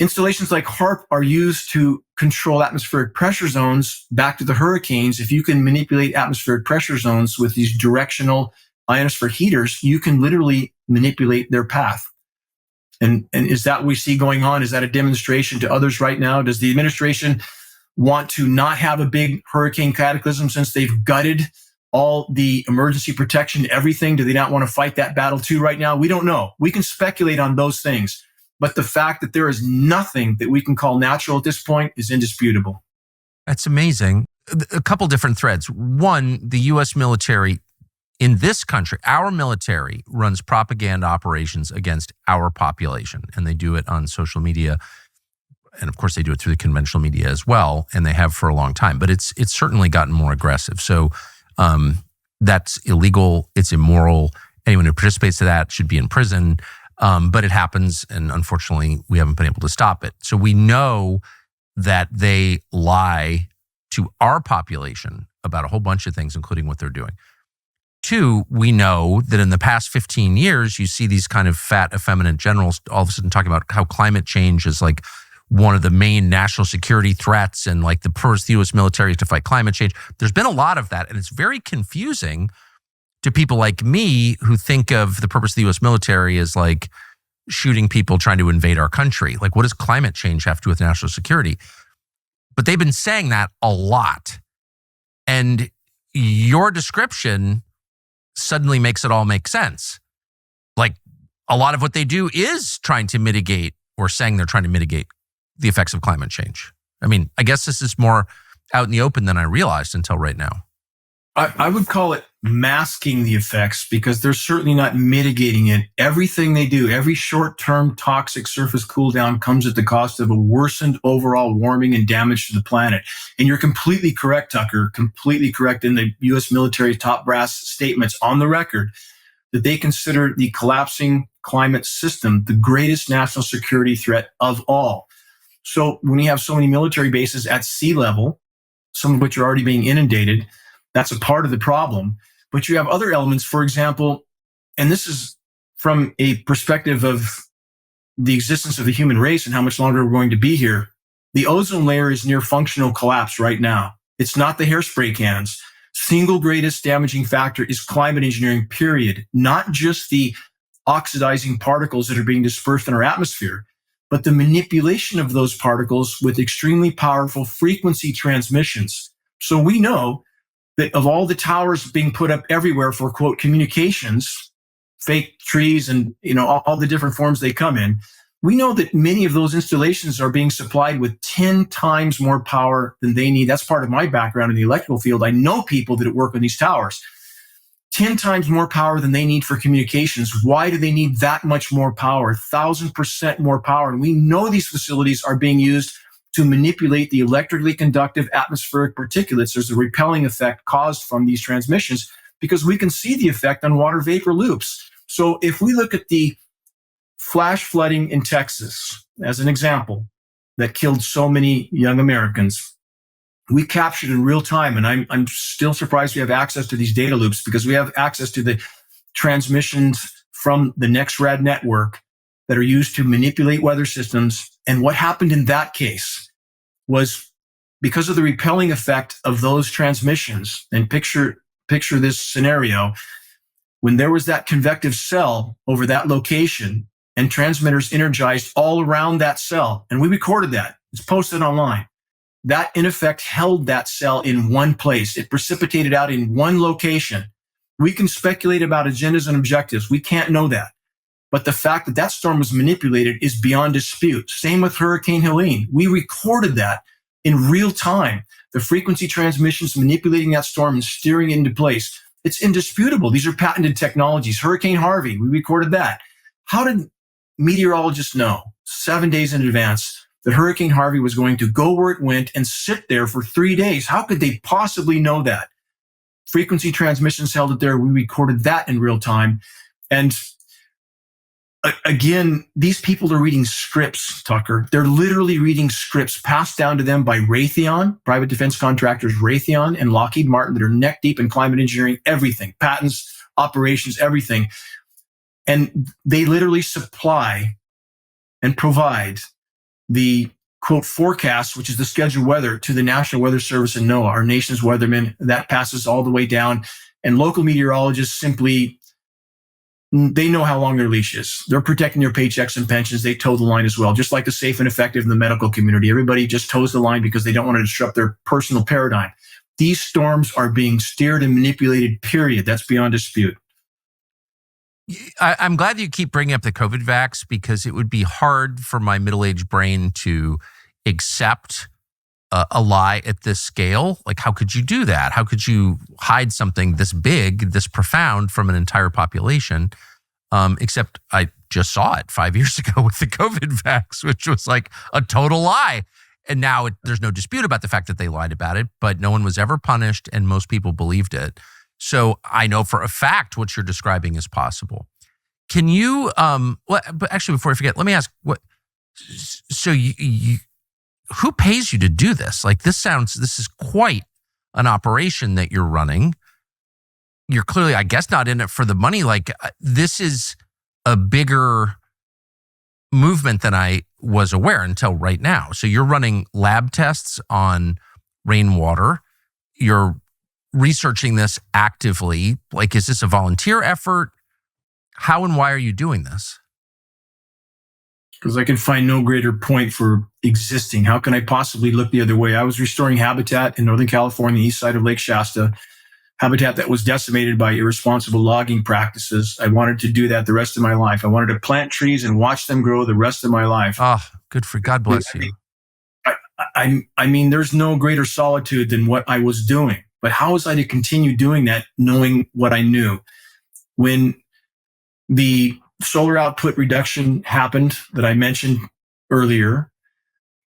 installations like HARP are used to control atmospheric pressure zones back to the hurricanes. If you can manipulate atmospheric pressure zones with these directional ionosphere heaters, you can literally manipulate their path. And is that what we see going on? Is that a demonstration to others right now? Does the administration want to not have a big hurricane cataclysm since they've gutted all the emergency protection, everything? Do they not want to fight that battle too right now? We don't know. We can speculate on those things. But the fact that there is nothing that we can call natural at this point is indisputable. That's amazing. A couple different threads. One, the U.S. military in this country, our military runs propaganda operations against our population, and they do it on social media. And of course, they do it through the conventional media as well, and they have for a long time. But it's certainly gotten more aggressive. So that's illegal. It's immoral. Anyone who participates in that should be in prison. But it happens, and unfortunately, we haven't been able to stop it. So we know that they lie to our population about a whole bunch of things, including what they're doing. Two, we know that in the past 15 years, you see these kind of fat, effeminate generals all of a sudden talking about how climate change is like one of the main national security threats, and like the purpose of the U.S. military is to fight climate change. There's been a lot of that, and it's very confusing to people like me who think of the purpose of the U.S. military as like shooting people trying to invade our country. Like, what does climate change have to do with national security? But they've been saying that a lot. And your description suddenly makes it all make sense. Like, a lot of what they do is trying to mitigate, or saying they're trying to mitigate, the effects of climate change. I mean, I guess this is more out in the open than I realized until right now. I would call it masking the effects, because they're certainly not mitigating it. Everything they do, every short-term toxic surface cool down comes at the cost of a worsened overall warming and damage to the planet. And you're completely correct, Tucker, completely correct in the U.S. military top brass statements on the record that they consider the collapsing climate system the greatest national security threat of all. So when you have so many military bases at sea level, some of which are already being inundated, that's a part of the problem. But you have other elements, for example, and this is from a perspective of the existence of the human race and how much longer we're going to be here. The ozone layer is near functional collapse right now. It's not the hairspray cans. Single greatest damaging factor is climate engineering, period. Not just the oxidizing particles that are being dispersed in our atmosphere, but the manipulation of those particles with extremely powerful frequency transmissions. So we know that of all the towers being put up everywhere for, quote, communications, fake trees and, all the different forms they come in, we know that many of those installations are being supplied with 10 times more power than they need. That's part of my background in the electrical field. I know people that work on these towers. 10 times more power than they need for communications. Why do they need that much more power? 1,000% more power. And we know these facilities are being used to manipulate the electrically conductive atmospheric particulates. There's a repelling effect caused from these transmissions, because we can see the effect on water vapor loops. So if we look at the flash flooding in Texas as an example that killed so many young Americans, we captured in real time, and I'm still surprised we have access to these data loops, because we have access to the transmissions from the NextRad network that are used to manipulate weather systems. And what happened in that case was, because of the repelling effect of those transmissions, and picture this scenario, when there was that convective cell over that location, and transmitters energized all around that cell. And we recorded that. It's posted online. That, in effect, held that cell in one place. It precipitated out in one location. We can speculate about agendas and objectives. We can't know that. But the fact that that storm was manipulated is beyond dispute. Same with Hurricane Helene. We recorded that in real time. The frequency transmissions manipulating that storm and steering it into place. It's indisputable. These are patented technologies. Hurricane Harvey, we recorded that. How did meteorologists know 7 days in advance that Hurricane Harvey was going to go where it went and sit there for 3 days? How could they possibly know that? Frequency transmissions held it there. We recorded that in real time. And again, these people are reading scripts, Tucker. They're literally reading scripts passed down to them by Raytheon, private defense contractors Raytheon and Lockheed Martin, that are neck deep in climate engineering, everything, patents, operations, everything. And they literally supply and provide the, quote, forecast, which is the scheduled weather, to the National Weather Service and NOAA, our nation's weathermen. That passes all the way down. And local meteorologists simply, they know how long their leash is. They're protecting their paychecks and pensions. They toe the line as well, just like the safe and effective in the medical community. Everybody just toes the line because they don't want to disrupt their personal paradigm. These storms are being steered and manipulated, period. That's beyond dispute. I'm glad that you keep bringing up the COVID vax, because it would be hard for my middle-aged brain to accept a lie at this scale. Like, how could you do that? How could you hide something this big, this profound from an entire population? Except I just saw it 5 years ago with the COVID vax, which was like a total lie. And now there's no dispute about the fact that they lied about it, but no one was ever punished and most people believed it. So I know for a fact what you're describing is possible. Can you, but actually before I forget, let me ask, so who pays you to do this? Like, this is quite an operation that you're running. You're clearly, I guess, not in it for the money. Like, this is a bigger movement than I was aware until right now. So you're running lab tests on rainwater. You're researching this actively. Like, is this a volunteer effort? How and why are you doing this? Because I can find no greater point for existing. How can I possibly look the other way? I was restoring habitat in Northern California, east side of Lake Shasta, habitat that was decimated by irresponsible logging practices. I wanted to do that the rest of my life. I wanted to plant trees and watch them grow the rest of my life. Oh, good for God bless you. I mean, there's no greater solitude than what I was doing. But how was I to continue doing that, knowing what I knew? When the solar output reduction happened that I mentioned earlier,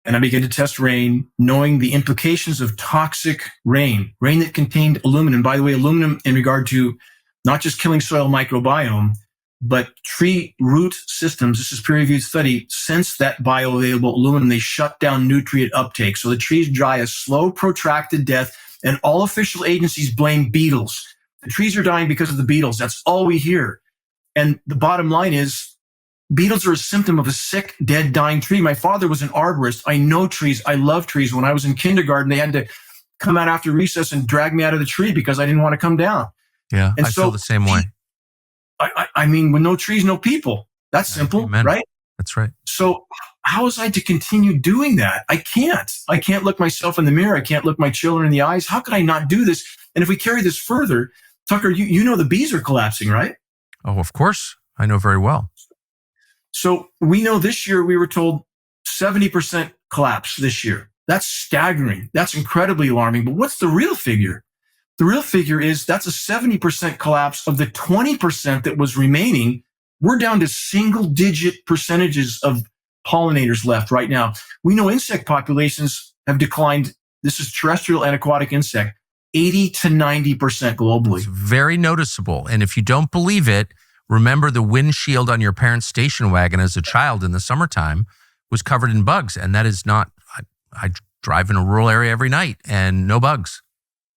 and I began to test rain, knowing the implications of toxic rain that contained aluminum. By the way, aluminum in regard to not just killing soil microbiome, but tree root systems. This is peer-reviewed study. Sense that bioavailable aluminum, they shut down nutrient uptake. So the trees die a slow, protracted death, and all official agencies blame beetles. The trees are dying because of the beetles. That's all we hear. And the bottom line is, beetles are a symptom of a sick, dead, dying tree. My father was an arborist. I know trees. I love trees. When I was in kindergarten, they had to come out after recess and drag me out of the tree because I didn't want to come down. Yeah, and I feel the same way. I mean, with no trees, no people. That's simple, Amen. Right? That's right. So how was I to continue doing that? I can't look myself in the mirror. I can't look my children in the eyes. How could I not do this? And if we carry this further, Tucker, you know the bees are collapsing, right? Oh, of course. I know very well. So we know this year we were told 70% collapse this year. That's staggering. That's incredibly alarming. But what's the real figure? The real figure is that's a 70% collapse of the 20% that was remaining. We're down to single-digit percentages of pollinators left right now. We know insect populations have declined. This is terrestrial and aquatic insect, 80 to 90% globally. It's very noticeable. And if you don't believe it, remember the windshield on your parents' station wagon as a child in the summertime was covered in bugs. And that is not, I drive in a rural area every night and no bugs.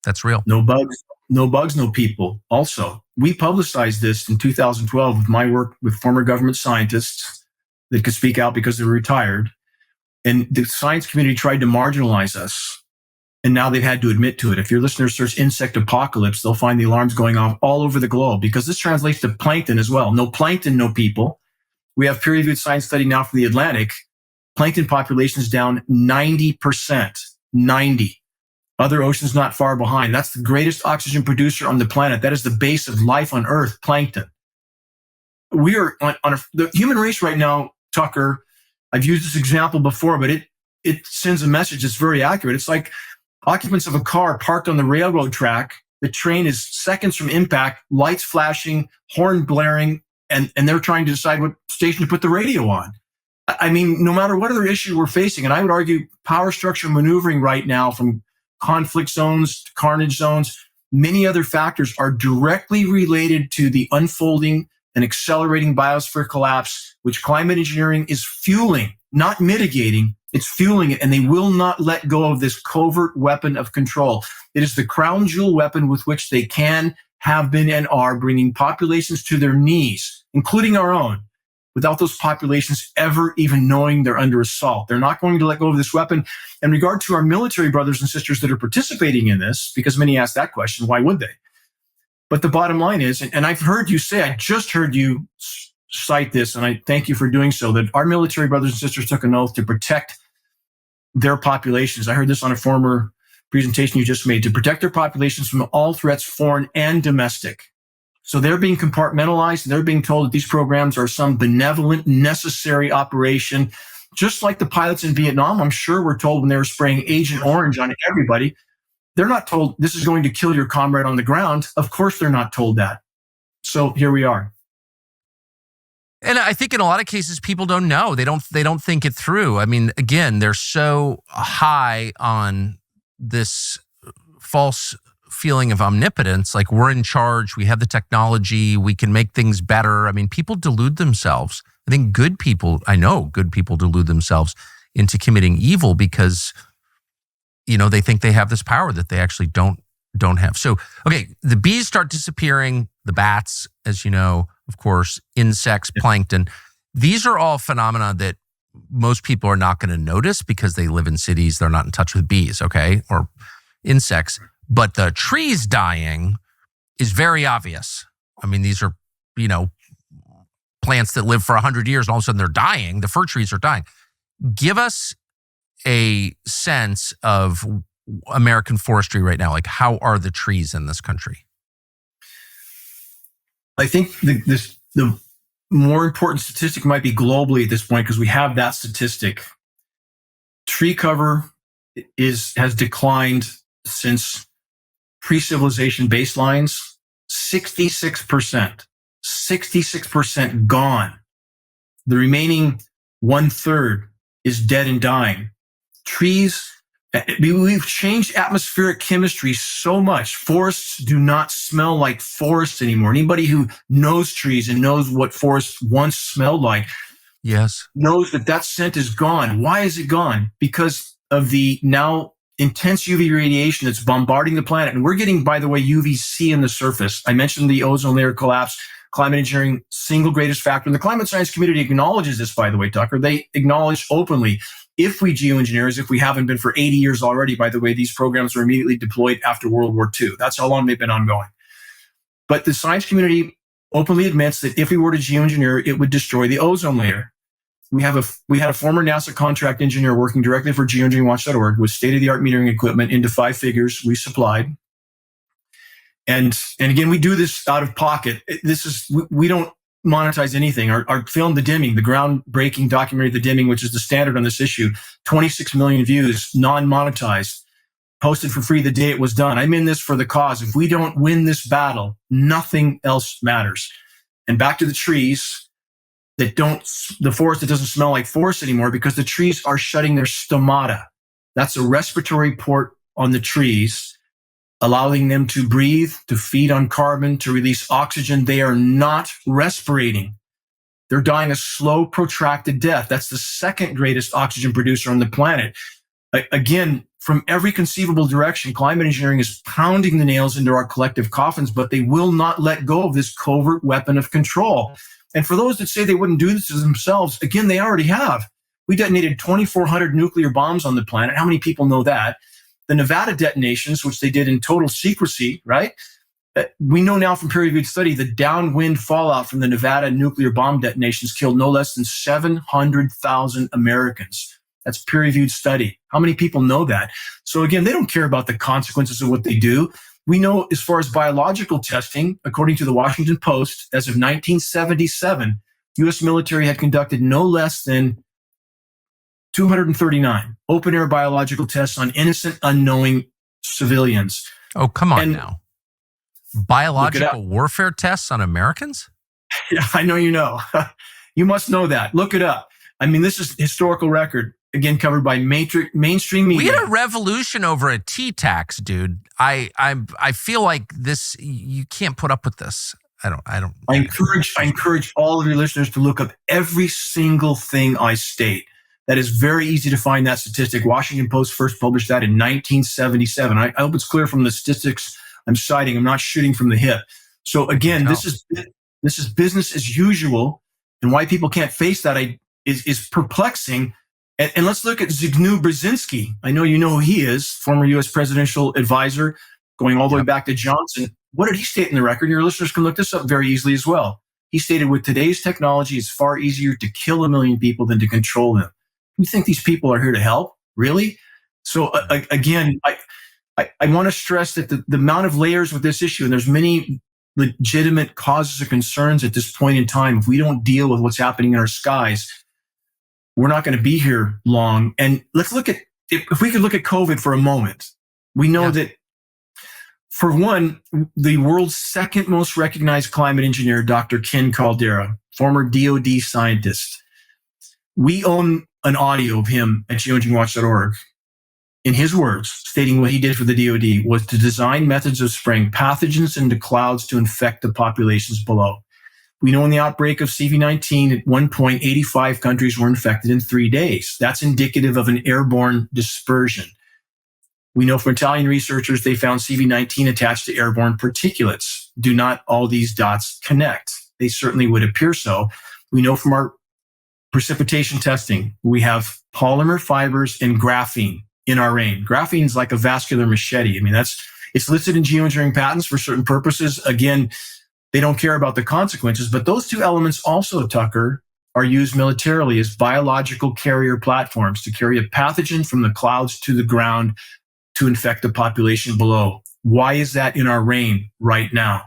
That's real. No bugs, no people. Also, we publicized this in 2012 with my work with former government scientists that could speak out because they were retired. And the science community tried to marginalize us. And now they've had to admit to it. If your listeners search insect apocalypse, they'll find the alarms going off all over the globe because this translates to plankton as well. No plankton, no people. We have peer-reviewed science study now from the Atlantic. Plankton population is down 90%. 90. Other oceans not far behind. That's the greatest oxygen producer on the planet. That is the base of life on Earth, plankton. We are the human race right now, Tucker. I've used this example before, but it sends a message that's very accurate. It's like occupants of a car parked on the railroad track. The train is seconds from impact, lights flashing, horn blaring, and they're trying to decide what station to put the radio on. I mean, no matter what other issue we're facing, and I would argue power structure maneuvering right now from conflict zones to carnage zones, many other factors are directly related to the unfolding and accelerating biosphere collapse, which climate engineering is fueling, not mitigating. It's fueling it, and they will not let go of this covert weapon of control. It is the crown jewel weapon with which they can, have been, and are bringing populations to their knees, including our own, without those populations ever even knowing they're under assault. They're not going to let go of this weapon. In regard to our military brothers and sisters that are participating in this, because many ask that question, why would they? But the bottom line is, and I've heard you say, I just heard you cite this, and I thank you for doing so, that our military brothers and sisters took an oath to protect their populations. I heard this on a former presentation you just made, to protect their populations from all threats, foreign and domestic. So they're being compartmentalized. They're being told that these programs are some benevolent, necessary operation. Just like the pilots in Vietnam, I'm sure were told when they were spraying Agent Orange on everybody. They're not told this is going to kill your comrade on the ground. Of course they're not told that. So here we are. And I think in a lot of cases, people don't know. They don't think it through. I mean, again, they're so high on this false feeling of omnipotence, like we're in charge, we have the technology, we can make things better. I mean, people delude themselves. I think I know good people delude themselves into committing evil because, they think they have this power that they actually don't have. So, okay, the bees start disappearing, the bats, as you know, of course, insects, plankton. These are all phenomena that most people are not going to notice because they live in cities. They're not in touch with bees, okay, or insects. But the trees dying is very obvious. I mean, these are, plants that live for 100 years and all of a sudden they're dying. The fir trees are dying. Give us a sense of American forestry right now. Like, how are the trees in this country? I think the more important statistic might be globally at this point, because we have that statistic. Tree cover has declined since pre-civilization baselines, 66%. 66% gone. The remaining 1/3 is dead and dying. Trees, we've changed atmospheric chemistry so much. Forests do not smell like forests anymore. Anybody who knows trees and knows what forests once smelled like, yes, knows that scent is gone. Why is it gone? Because of the now intense UV radiation that's bombarding the planet. And we're getting, by the way, UVC in the surface. I mentioned the ozone layer collapse. Climate engineering, single greatest factor. And the climate science community acknowledges this, by the way, Tucker. They acknowledge openly, if we geoengineer, if we haven't been for 80 years already, by the way, these programs were immediately deployed after World War II. That's how long they've been ongoing. But the science community openly admits that if we were to geoengineer, it would destroy the ozone layer. We had a former NASA contract engineer working directly for geoengineeringwatch.org with state-of-the-art metering equipment into 5 figures we supplied. And again, we do this out of pocket. We don't monetize anything. Our film, The Dimming, the groundbreaking documentary, The Dimming, which is the standard on this issue, 26 million views, non-monetized, posted for free the day it was done. I'm in this for the cause. If we don't win this battle, nothing else matters. And back to the trees the forest that doesn't smell like forest anymore, because the trees are shutting their stomata. That's a respiratory port on the trees, allowing them to breathe, to feed on carbon, to release oxygen. They are not respirating. They're dying a slow, protracted death. That's the second greatest oxygen producer on the planet. Again, from every conceivable direction, climate engineering is pounding the nails into our collective coffins, but they will not let go of this covert weapon of control. And for those that say they wouldn't do this to themselves, again, they already have. We detonated 2,400 nuclear bombs on the planet. How many people know that? The Nevada detonations, which they did in total secrecy, right? We know now from peer-reviewed study the downwind fallout from the Nevada nuclear bomb detonations killed no less than 700,000 Americans. That's peer-reviewed study. How many people know that? So again, they don't care about the consequences of what they do. We know as far as biological testing, according to the Washington Post, as of 1977, U.S. military had conducted no less than 239 open-air biological tests on innocent, unknowing civilians. Oh, come on now. Biological warfare tests on Americans? Yeah, I know you know. You must know that. Look it up. I mean, this is historical record, again, covered by mainstream media. We had a revolution over a tea tax, dude. I feel like this, you can't put up with this. I encourage all of your listeners to look up every single thing I state. That is very easy to find that statistic. Washington Post first published that in 1977. I hope it's clear from the statistics I'm citing. I'm not shooting from the hip. So again, this is business as usual, and why people can't face that is perplexing. And let's look at Zbigniew Brzezinski. I know you know who he is, former U.S. presidential advisor, going all the way back to Johnson. What did he state in the record? Your listeners can look this up very easily as well. He stated, with today's technology, it's far easier to kill 1 million people than to control them. You think these people are here to help? Really? So again, I want to stress that the amount of layers with this issue, and there's many legitimate causes of concerns at this point in time. If we don't deal with what's happening in our skies, we're not going to be here long. And let's look at, if we could look at COVID for a moment, we know that, for one, the world's second most recognized climate engineer, Dr. Ken Caldera, former DOD scientist, we own an audio of him at geoengineeringwatch.org. In his words, stating what he did for the DOD was to design methods of spraying pathogens into clouds to infect the populations below. We know in the outbreak of CV-19, at one point, 85 countries were infected in 3 days. That's indicative of an airborne dispersion. We know from Italian researchers, they found CV-19 attached to airborne particulates. Do not all these dots connect? They certainly would appear so. We know from our precipitation testing, we have polymer fibers and graphene in our rain. Graphene is like a vascular machete. I mean, it's listed in geoengineering patents for certain purposes. Again, they don't care about the consequences, but those two elements also, Tucker, are used militarily as biological carrier platforms to carry a pathogen from the clouds to the ground to infect the population below. Why is that in our rain right now?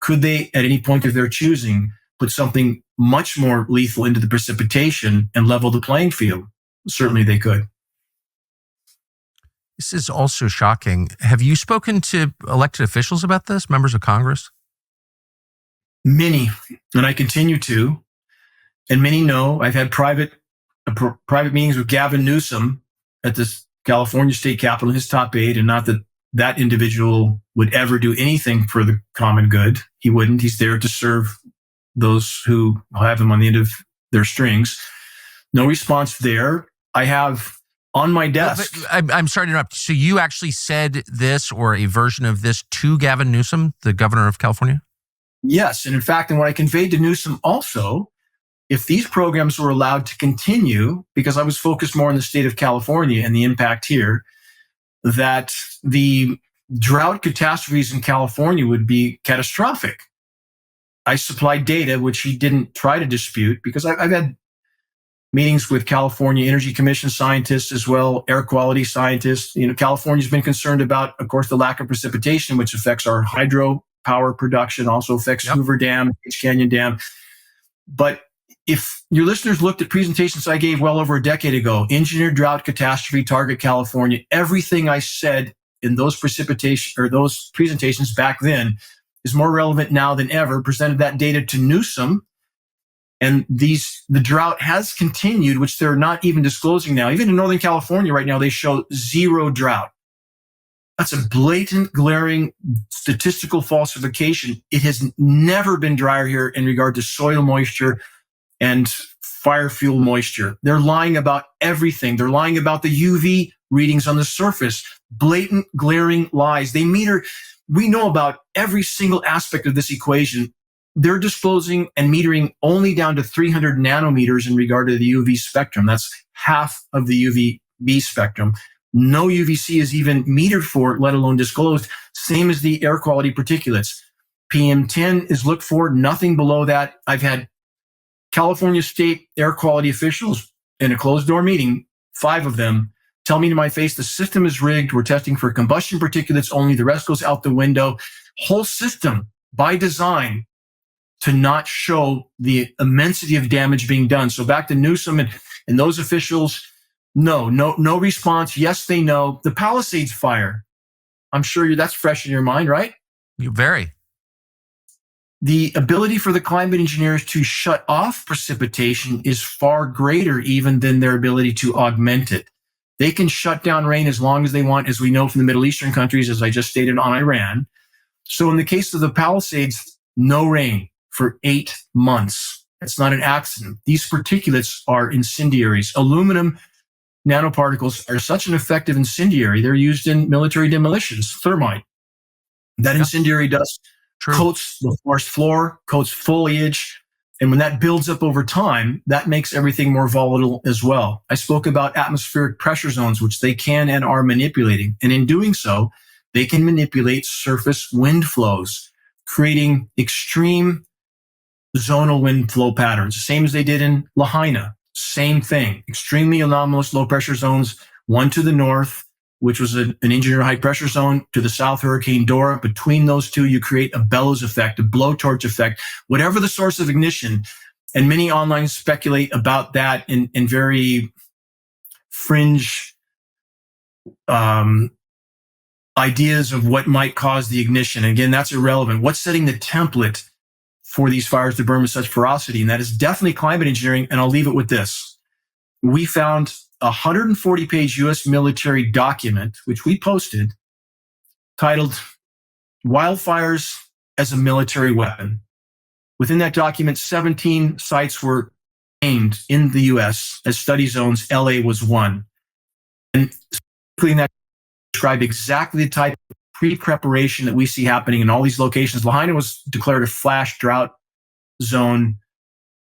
Could they, at any point of their choosing, put something much more lethal into the precipitation and level the playing field? Certainly they could. This is also shocking. Have you spoken to elected officials about this, members of Congress? Many, and I continue to. And many know I've had private meetings with Gavin Newsom at the California State Capitol, his top aide, and not that individual would ever do anything for the common good. He wouldn't. He's there to serve those who have him on the end of their strings. No response there. I have on my desk. I'm sorry to interrupt. So you actually said this, or a version of this, to Gavin Newsom, the governor of California? Yes. And in fact, and what I conveyed to Newsom also, if these programs were allowed to continue, because I was focused more on the state of California and the impact here, that the drought catastrophes in California would be catastrophic. I supplied data, which he didn't try to dispute, because I've had meetings with California Energy Commission scientists as well, air quality scientists. You know, California's been concerned about, of course, the lack of precipitation, which affects our hydro power production, also affects Hoover Dam, Hitch Canyon Dam. But if your listeners looked at presentations I gave well over a decade ago, engineered drought catastrophe, target California, everything I said in those presentations back then is more relevant now than ever. Presented that data to Newsom, and the drought has continued, which they're not even disclosing now. Even in Northern California right now, they show zero drought. That's a blatant, glaring statistical falsification. It has never been drier here in regard to soil moisture and fire fuel moisture. They're lying about everything. They're lying about the UV readings on the surface. Blatant, glaring lies. We know about every single aspect of this equation. They're disclosing and metering only down to 300 nanometers in regard to the UV spectrum. That's half of the UVB spectrum. No UVC is even metered for, let alone disclosed. Same as the air quality particulates. PM10 is looked for, nothing below that. I've had California state air quality officials in a closed door meeting, 5 of them, tell me to my face, the system is rigged. We're testing for combustion particulates only. The rest goes out the window. Whole system by design to not show the immensity of damage being done. So back to Newsom and those officials, no response. Yes, they know. The Palisades fire, I'm sure that's fresh in your mind, right? Very. The ability for the climate engineers to shut off precipitation is far greater even than their ability to augment it. They can shut down rain as long as they want, as we know from the Middle Eastern countries, as I just stated on Iran. So in the case of the Palisades, no rain for 8 months. It's not an accident. These particulates are incendiaries. Aluminum nanoparticles are such an effective incendiary. They're used in military demolitions, thermite. That incendiary dust coats the forest floor, coats foliage. And when that builds up over time, that makes everything more volatile as well. I spoke about atmospheric pressure zones, which they can and are manipulating. And in doing so, they can manipulate surface wind flows, creating extreme zonal wind flow patterns, same as they did in Lahaina. Same thing, extremely anomalous low pressure zones, one to the north, which was an engineer high pressure zone, to the south, Hurricane Dora. Between those two, you create a bellows effect, a blowtorch effect, whatever the source of ignition. And many online speculate about that in very fringe ideas of what might cause the ignition. Again, that's irrelevant. What's setting the template for these fires to burn with such ferocity? And that is definitely climate engineering. And I'll leave it with this. We found a 140-page U.S. military document, which we posted, titled Wildfires as a Military Weapon. Within that document, 17 sites were named in the U.S. as study zones. LA was one. And in that described exactly the type of pre-preparation that we see happening in all these locations. Lahaina was declared a flash drought zone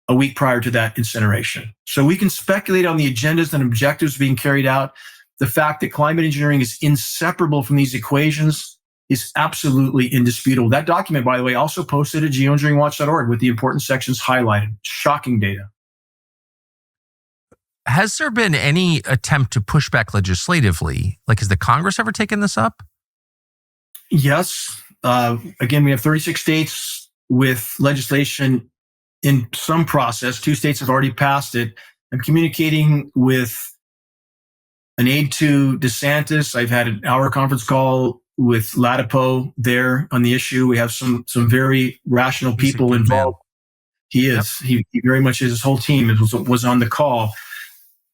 a week prior to that incineration. So we can speculate on the agendas and objectives being carried out. The fact that climate engineering is inseparable from these equations is absolutely indisputable. That document, by the way, also posted at geoengineeringwatch.org with the important sections highlighted. Shocking data. Has there been any attempt to push back legislatively? Like, has the Congress ever taken this up? Yes. Again, we have 36 states with legislation in some process. 2 states have already passed it. I'm communicating with an aide to DeSantis. I've had an hour conference call with Latipo there on the issue. We have some very rational people involved. Man. He is. Yep. He very much is. His whole team was on the call.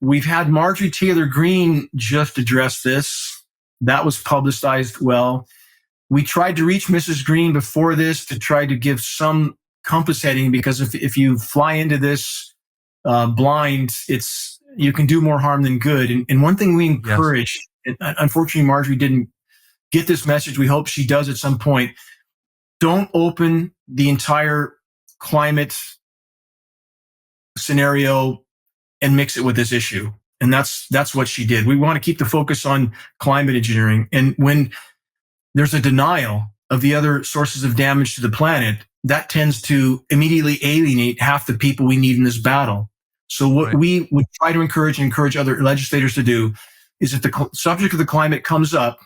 We've had Marjorie Taylor Greene just address this. That was publicized well. We tried to reach Mrs. Greene before this to try to give some compass heading, because if you fly into this blind, you can do more harm than good. And one thing we encourage, and unfortunately Marjorie didn't get this message, we hope she does at some point, don't open the entire climate scenario and mix it with this issue. And that's what she did. We want to keep the focus on climate engineering. And when there's a denial of the other sources of damage to the planet, that tends to immediately alienate half the people we need in this battle. So what we would try to encourage other legislators to do is, if the subject of the climate comes up,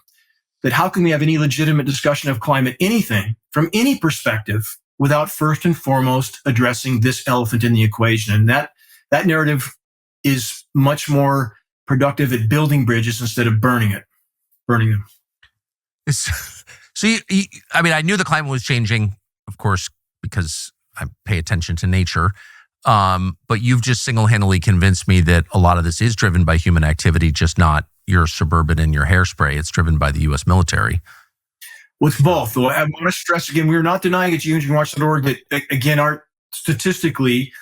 that how can we have any legitimate discussion of climate, anything, from any perspective, without first and foremost addressing this elephant in the equation? And that narrative is much more productive at building bridges instead of burning them. So, I knew the climate was changing, of course, because I pay attention to nature. But you've just single-handedly convinced me that a lot of this is driven by human activity, just not your Suburban and your hairspray. It's driven by the U.S. military. Well, it's both. Though I want to stress again, we're not denying at geoengineeringwatch.org that, again, statistically,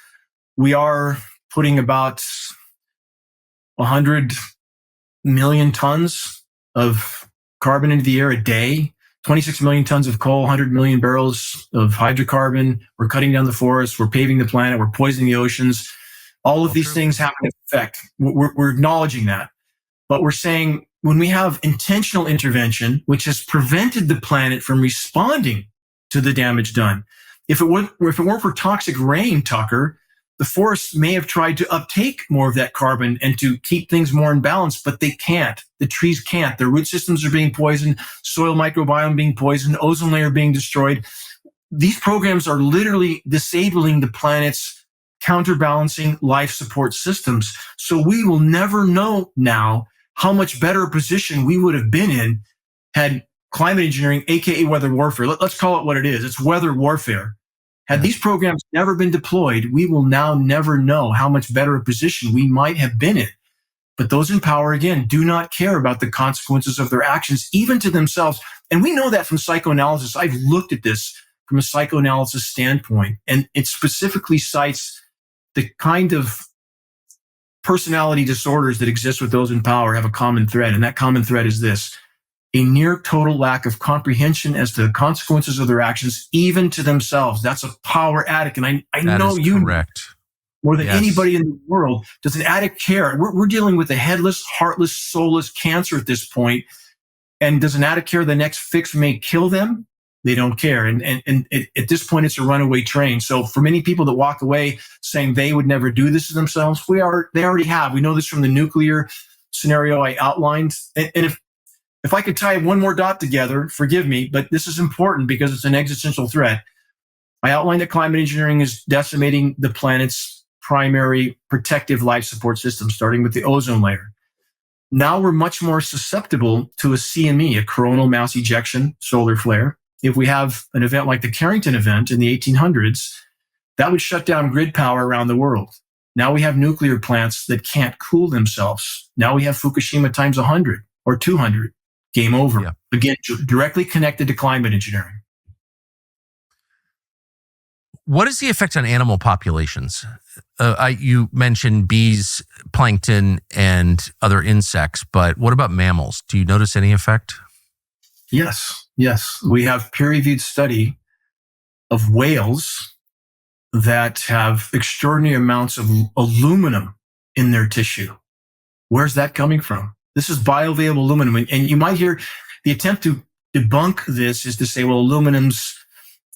we are putting about 100 million tons of carbon into the air a day, 26 million tons of coal, 100 million barrels of hydrocarbon. We're cutting down the forests. We're paving the planet. We're poisoning the oceans. All of these things have an effect. We're acknowledging that. But we're saying when we have intentional intervention, which has prevented the planet from responding to the damage done. If it weren't for toxic rain, Tucker, the forests may have tried to uptake more of that carbon and to keep things more in balance, but they can't. The trees can't. Their root systems are being poisoned, soil microbiome being poisoned, ozone layer being destroyed. These programs are literally disabling the planet's counterbalancing life support systems. So we will never know now how much better a position we would have been in had climate engineering, aka weather warfare, let's call it what it is. It's weather warfare. Had these programs never been deployed, we will now never know how much better a position we might have been in. But those in power, again, do not care about the consequences of their actions, even to themselves. And we know that from psychoanalysis. I've looked at this from a psychoanalysis standpoint, and it specifically cites the kind of personality disorders that exist with those in power have a common thread. And that common thread is this: a near total lack of comprehension as to the consequences of their actions, even to themselves. That's a power addict. And I know you correct. More than anybody in the world. Does an addict care? We're dealing with a headless, heartless, soulless cancer at this point. And does an addict care the next fix may kill them? They don't care. And at this point, it's a runaway train. So for many people that walk away saying they would never do this to themselves, they already have. We know this from the nuclear scenario I outlined. And if I could tie one more dot together, forgive me, but this is important because it's an existential threat. I outlined that climate engineering is decimating the planet's primary protective life support system, starting with the ozone layer. Now we're much more susceptible to a CME, a coronal mass ejection solar flare. If we have an event like the Carrington event in the 1800s, that would shut down grid power around the world. Now we have nuclear plants that can't cool themselves. Now we have Fukushima times 100 or 200. Game over. Yeah. Again, directly connected to climate engineering. What is the effect on animal populations? You mentioned bees, plankton, and other insects, but what about mammals? Do you notice any effect? Yes. We have peer-reviewed study of whales that have extraordinary amounts of aluminum in their tissue. Where's that coming from? This is bioavailable aluminum. And you might hear the attempt to debunk this is to say, well, aluminum's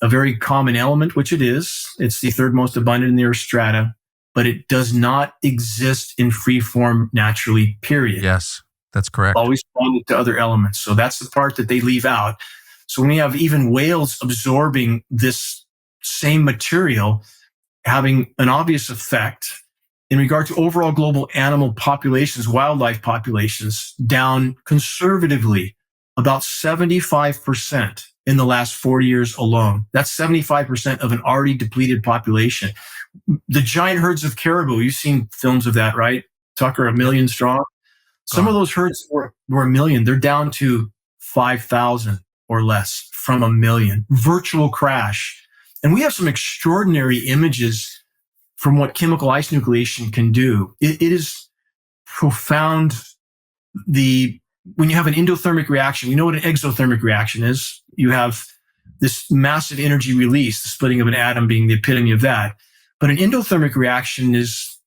a very common element, which it is. It's the third most abundant in the Earth's strata, but it does not exist in free form naturally, period. Yes, that's correct. Always bonded to other elements. So that's the part that they leave out. So when we have even whales absorbing this same material, having an obvious effect in regard to overall global animal populations, wildlife populations, down conservatively about 75% in the last 40 years alone. That's 75% of an already depleted population. The giant herds of caribou, you've seen films of that, right? Tucker, 1 million strong. Some of those herds were 1 million. They're down to 5,000 or less from 1 million. Virtual crash. And we have some extraordinary images from what chemical ice nucleation can do. It is profound. When you have an endothermic reaction, you know what an exothermic reaction is. You have this massive energy release, the splitting of an atom being the epitome of that. But an endothermic reaction is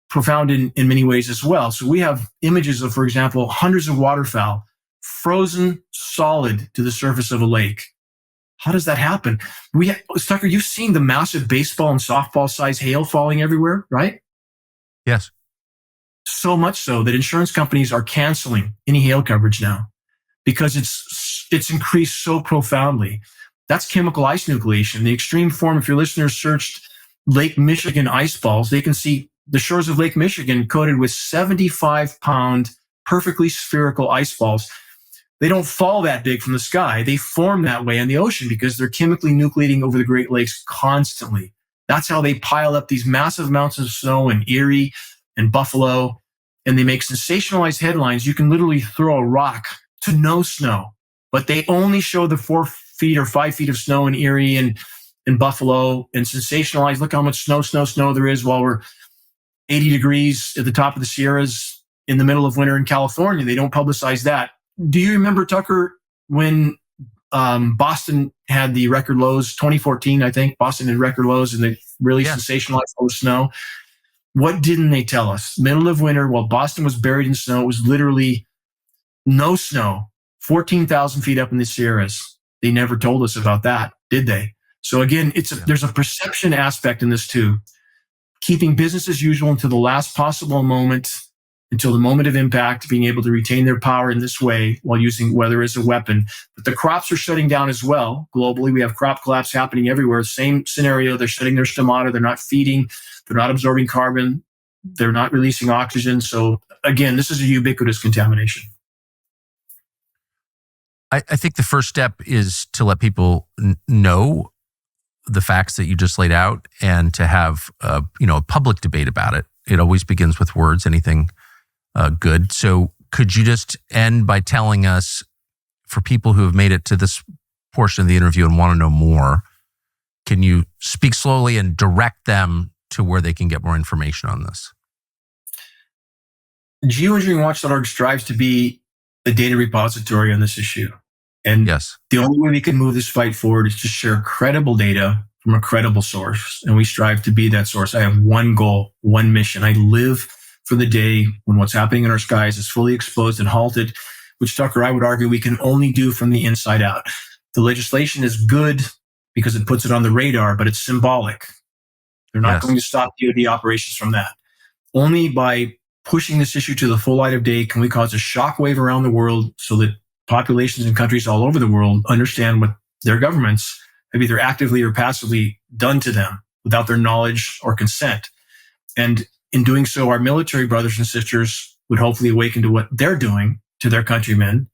profound in many ways as well. So we have images of, for example, hundreds of waterfowl frozen solid to the surface of a lake. How does that happen? Tucker, you've seen the massive baseball and softball size hail falling everywhere, right? Yes. So much so that insurance companies are canceling any hail coverage now because it's increased so profoundly. That's chemical ice nucleation. The extreme form, if your listeners searched Lake Michigan ice balls, they can see the shores of Lake Michigan coated with 75-pound, perfectly spherical ice balls. They don't fall that big from the sky. They form that way in the ocean because they're chemically nucleating over the Great Lakes constantly. That's how they pile up these massive amounts of snow in Erie and Buffalo, and they make sensationalized headlines. You can literally throw a rock to no snow, but they only show the 4 feet or 5 feet of snow in Erie and in Buffalo and sensationalize. Look how much snow there is while we're 80 degrees at the top of the Sierras in the middle of winter in California. They don't publicize that. Do you remember, Tucker, when Boston had the record lows, 2014, I think, Boston had record lows and they really sensationalized all the snow? What didn't they tell us? Middle of winter, while Boston was buried in snow, it was literally no snow, 14,000 feet up in the Sierras. They never told us about that. did they? So again, there's a perception aspect in this too. Keeping business as usual until the last possible moment, until the moment of impact, being able to retain their power in this way while using weather as a weapon. But the crops are shutting down as well. Globally, we have crop collapse happening everywhere. Same scenario. They're shutting their stomata. They're not feeding. They're not absorbing carbon. They're not releasing oxygen. So again, this is a ubiquitous contamination. I think the first step is to let people know the facts that you just laid out and to have a public debate about it. It always begins with words, anything good. So could you just end by telling us, for people who have made it to this portion of the interview and want to know more, can you speak slowly and direct them to where they can get more information on this? Geoengineeringwatch.org strives to be a data repository on this issue. And yes, the only way we can move this fight forward is to share credible data from a credible source. And we strive to be that source. I have one goal, one mission. I live for the day when what's happening in our skies is fully exposed and halted, which, Tucker, I would argue we can only do from the inside out. The legislation is good because it puts it on the radar, but it's symbolic. They're not going to stop DoD operations from that. Only by pushing this issue to the full light of day can we cause a shockwave around the world so that populations in countries all over the world understand what their governments have either actively or passively done to them without their knowledge or consent. And in doing so, our military brothers and sisters would hopefully awaken to what they're doing to their countrymen.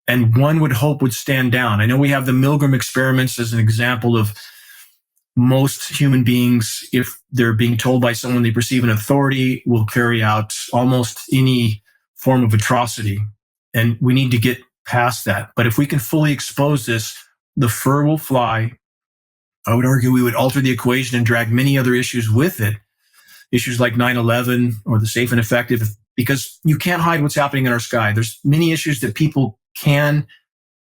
And one would hope would stand down. I know we have the Milgram experiments as an example of most human beings, if they're being told by someone they perceive an authority, will carry out almost any form of atrocity. And we need to get past that. But if we can fully expose this, the fur will fly. I would argue we would alter the equation and drag many other issues with it. Issues like 9/11 or the safe and effective, because you can't hide what's happening in our sky. There's many issues that people can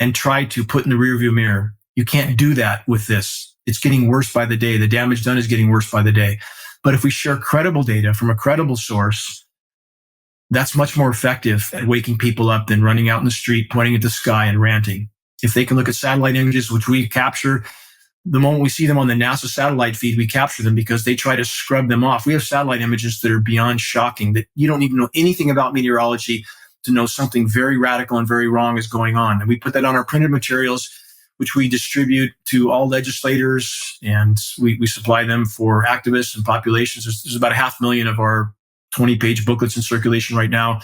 and try to put in the rearview mirror. You can't do that with this. It's getting worse by the day. The damage done is getting worse by the day. But if we share credible data from a credible source, that's much more effective at waking people up than running out in the street, pointing at the sky and ranting. If they can look at satellite images, which we capture, the moment we see them on the NASA satellite feed, we capture them because they try to scrub them off. We have satellite images that are beyond shocking, that you don't need to know anything about meteorology to know something very radical and very wrong is going on. And we put that on our printed materials, which we distribute to all legislators, and we supply them for activists and populations. There's about 500,000 of our 20-page booklets in circulation right now.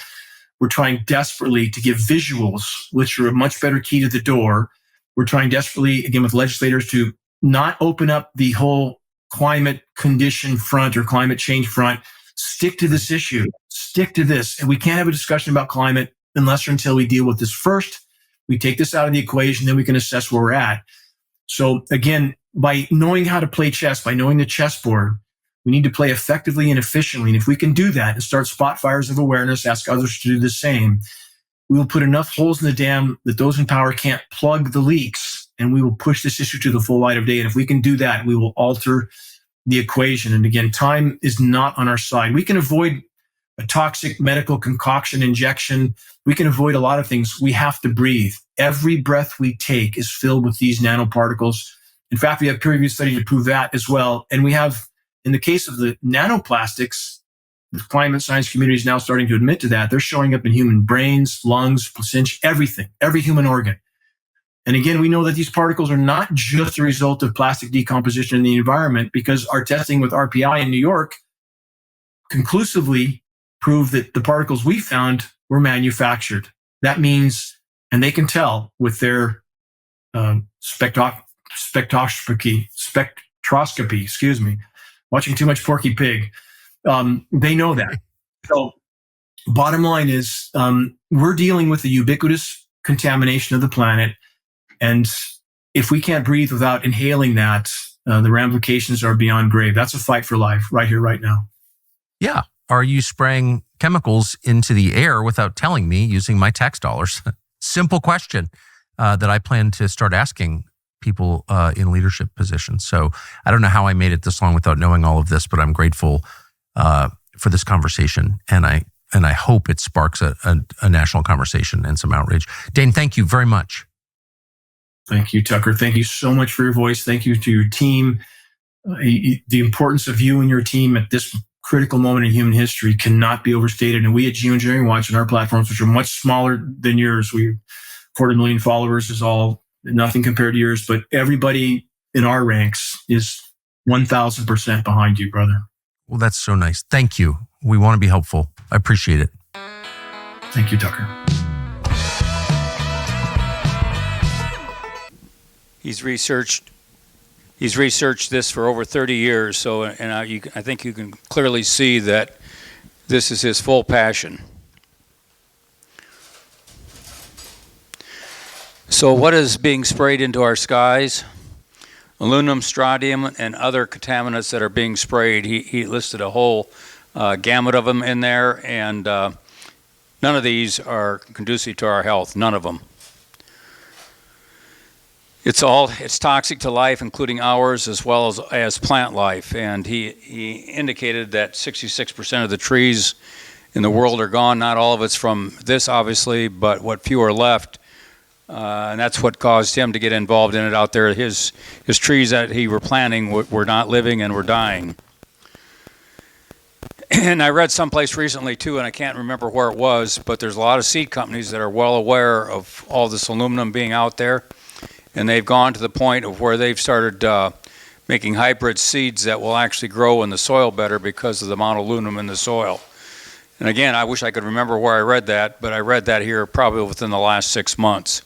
We're trying desperately to give visuals, which are a much better key to the door. We're trying desperately, again, with legislators to not open up the whole climate condition front or climate change front. Stick to this issue. Stick to this. And we can't have a discussion about climate unless or until we deal with this first. We take this out of the equation, then we can assess where we're at. So again, by knowing how to play chess, by knowing the chessboard, we need to play effectively and efficiently. And if we can do that and start spot fires of awareness, ask others to do the same, we will put enough holes in the dam that those in power can't plug the leaks, and we will push this issue to the full light of day. And if we can do that, we will alter the equation. And again, time is not on our side. We can avoid a toxic medical concoction injection. We can avoid a lot of things. We have to breathe. Every breath we take is filled with these nanoparticles. In fact, we have peer-reviewed study to prove that as well. And we have, in the case of the nanoplastics, the climate science community is now starting to admit to that. They're showing up in human brains, lungs, placenta, everything, every human organ. And again, we know that these particles are not just a result of plastic decomposition in the environment, because our testing with RPI in New York conclusively proved that the particles we found were manufactured. That means, and they can tell with their spectroscopy, watching too much Porky Pig. They know that. So bottom line is, we're dealing with the ubiquitous contamination of the planet. And if we can't breathe without inhaling that, the ramifications are beyond grave. That's a fight for life right here, right now. Yeah. Are you spraying chemicals into the air without telling me using my tax dollars? Simple question that I plan to start asking people in leadership positions. So I don't know how I made it this long without knowing all of this, but I'm grateful for this conversation. And I hope it sparks a national conversation and some outrage. Dane, thank you very much. Thank you, Tucker. Thank you so much for your voice. Thank you to your team. The importance of you and your team at this critical moment in human history cannot be overstated. And we at Geoengineering Watch and our platforms, which are much smaller than yours, we 250,000 followers is all nothing compared to yours, but everybody in our ranks is 1,000% behind you, brother. Well, that's so nice. Thank you. We want to be helpful. I appreciate it. Thank you, Tucker. He's researched this for over 30 years, so I think you can clearly see that this is his full passion. So what is being sprayed into our skies? Aluminum, strontium, and other contaminants that are being sprayed. He listed a whole gamut of them in there, and none of these are conducive to our health, none of them. It's toxic to life, including ours, as well as plant life. And he indicated that 66% of the trees in the world are gone. Not all of it's from this, obviously, but what few are left. And that's what caused him to get involved in it out there. His trees that he were planting were not living and were dying. And I read someplace recently, too, and I can't remember where it was, but there's a lot of seed companies that are well aware of all this aluminum being out there. And they've gone to the point of where they've started making hybrid seeds that will actually grow in the soil better because of the amount of aluminum in the soil. And again, I wish I could remember where I read that, but I read that here probably within the last 6 months.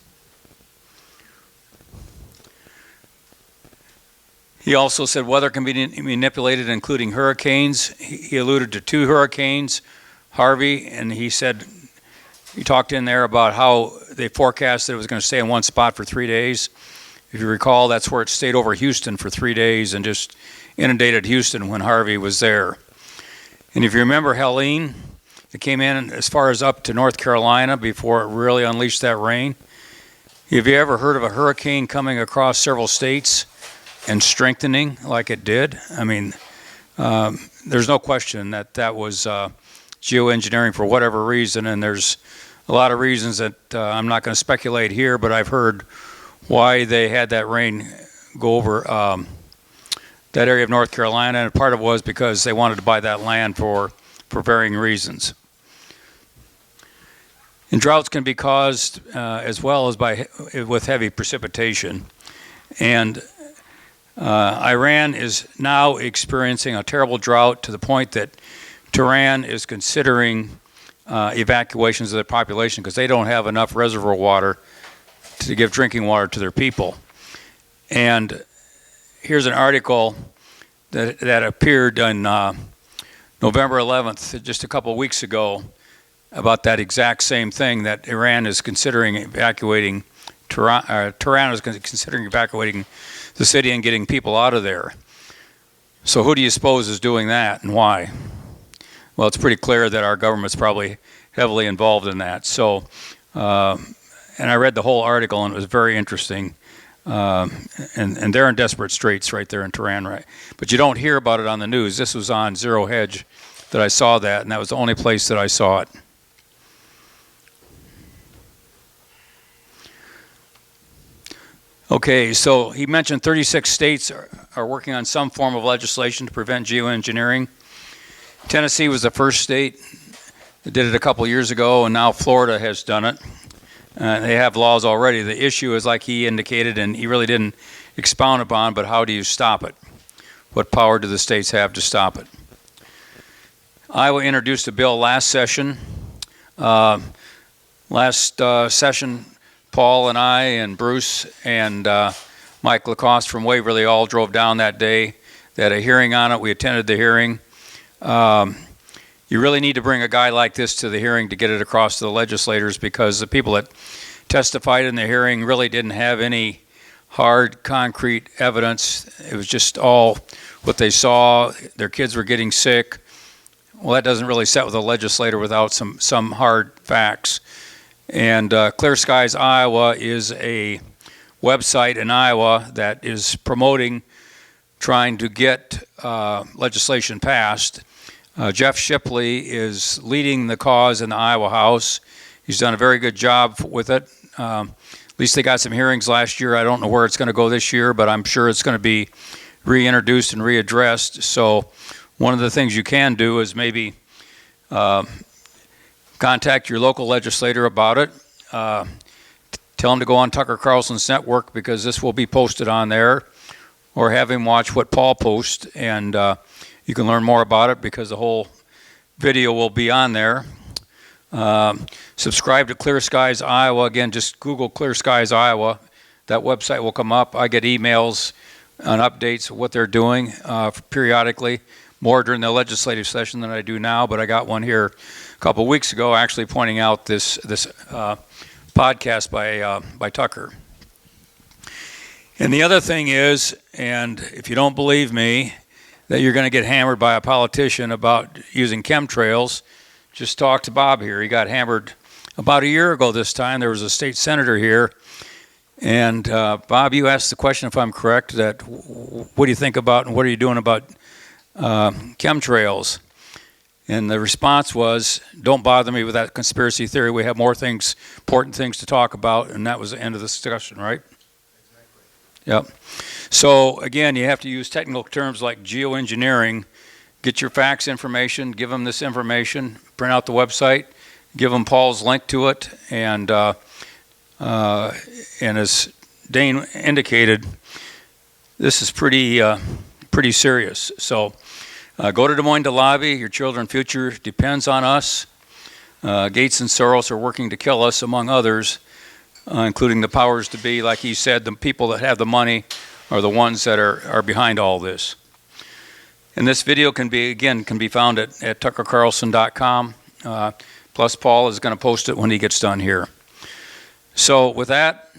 He also said weather can be manipulated, including hurricanes. He alluded to 2 hurricanes, Harvey, and he talked in there about how they forecast that it was going to stay in one spot for 3 days. If you recall, that's where it stayed over Houston for 3 days and just inundated Houston when Harvey was there. And if you remember Helene, it came in as far as up to North Carolina before it really unleashed that rain. Have you ever heard of a hurricane coming across several states and strengthening like it did? I mean, there's no question that was geoengineering for whatever reason, and there's a lot of reasons that I'm not going to speculate here, but I've heard why they had that rain go over that area of North Carolina, and part of it was because they wanted to buy that land for varying reasons. And droughts can be caused as well as with heavy precipitation. And Iran is now experiencing a terrible drought to the point that Tehran is considering evacuations of their population because they don't have enough reservoir water to give drinking water to their people. And here's an article that appeared on November 11th, just a couple of weeks ago, about that exact same thing, that Iran is considering evacuating, Tehran is considering evacuating the city and getting people out of there. So who do you suppose is doing that and why? Well, it's pretty clear that our government's probably heavily involved in that. So, and I read the whole article and it was very interesting. And they're in desperate straits right there in Tehran, right? But you don't hear about it on the news. This was on Zero Hedge that I saw that, and that was the only place that I saw it. Okay, so he mentioned 36 states are working on some form of legislation to prevent geoengineering. Tennessee was the first state that did it a couple years ago, and now Florida has done it. They have laws already. The issue is, like he indicated, and he really didn't expound upon, but how do you stop it? What power do the states have to stop it? Iowa introduced a bill last session. Last session, Paul and I and Bruce and Mike Lacoste from Waverly all drove down that day. They had a hearing on it. We attended the hearing. You really need to bring a guy like this to the hearing to get it across to the legislators, because the people that testified in the hearing really didn't have any hard, concrete evidence. It was just all what they saw. Their kids were getting sick. Well, that doesn't really set with a legislator without some hard facts. And Clear Skies Iowa is a website in Iowa that is promoting trying to get legislation passed. Jeff Shipley is leading the cause in the Iowa House. He's done a very good job with it. At least they got some hearings last year. I don't know where it's going to go this year, but I'm sure it's going to be reintroduced and readdressed. So one of the things you can do is maybe contact your local legislator about it. Tell him to go on Tucker Carlson's network, because this will be posted on there, or have him watch what Paul posts, and you can learn more about it, because the whole video will be on there. Subscribe to Clear Skies Iowa. Again, just Google Clear Skies Iowa. That website will come up. I get emails on updates of what they're doing periodically, more during the legislative session than I do now, but I got one here a couple of weeks ago actually pointing out this podcast by Tucker. And the other thing is, and if you don't believe me, that you're going to get hammered by a politician about using chemtrails, just talk to Bob here. He got hammered about a year ago this time. There was a state senator here. And Bob, you asked the question, if I'm correct, that what do you think about and what are you doing about chemtrails? And the response was, don't bother me with that conspiracy theory. We have more things, important things to talk about. And that was the end of the discussion, right? Yep. So again, you have to use technical terms like geoengineering. Get your fax information, give them this information, print out the website, give them Paul's link to it, and as Dane indicated, this is pretty serious. So go to Des Moines to lobby. Your children's future depends on us. Gates and Soros are working to kill us, among others, including the powers to be. Like he said, the people that have the money are the ones that are behind all this. And this video can be found at tuckercarlson.com. Plus, Paul is going to post it when he gets done here. So with that,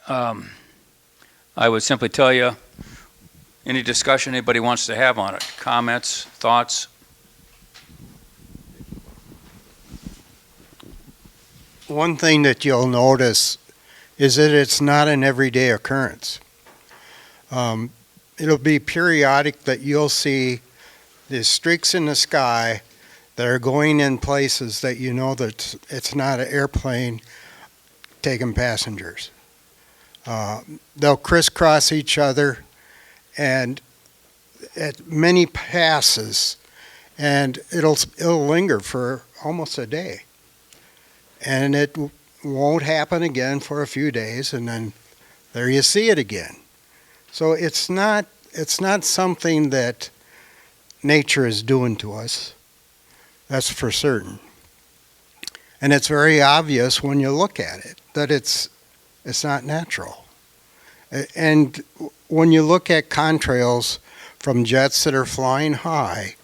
I would simply tell you, any discussion anybody wants to have on it, comments, thoughts? One thing that you'll notice is that it's not an everyday occurrence. It'll be periodic that you'll see these streaks in the sky that are going in places that you know that it's not an airplane taking passengers. They'll crisscross each other and at many passes, and it'll linger for almost a day. And it won't happen again for a few days, and then there you see it again. So it's not something that nature is doing to us. That's for certain. And it's very obvious when you look at it that it's not natural. And when you look at contrails from jets that are flying high,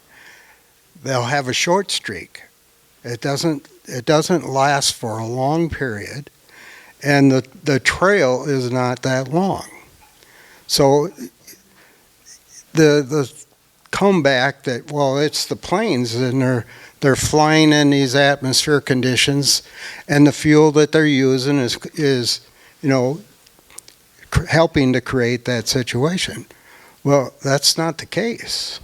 they'll have a short streak. It doesn't last for a long period, and the trail is not that long. So the comeback that, well, it's the planes and they're flying in these atmospheric conditions, and the fuel that they're using is helping to create that situation. Well, that's not the case.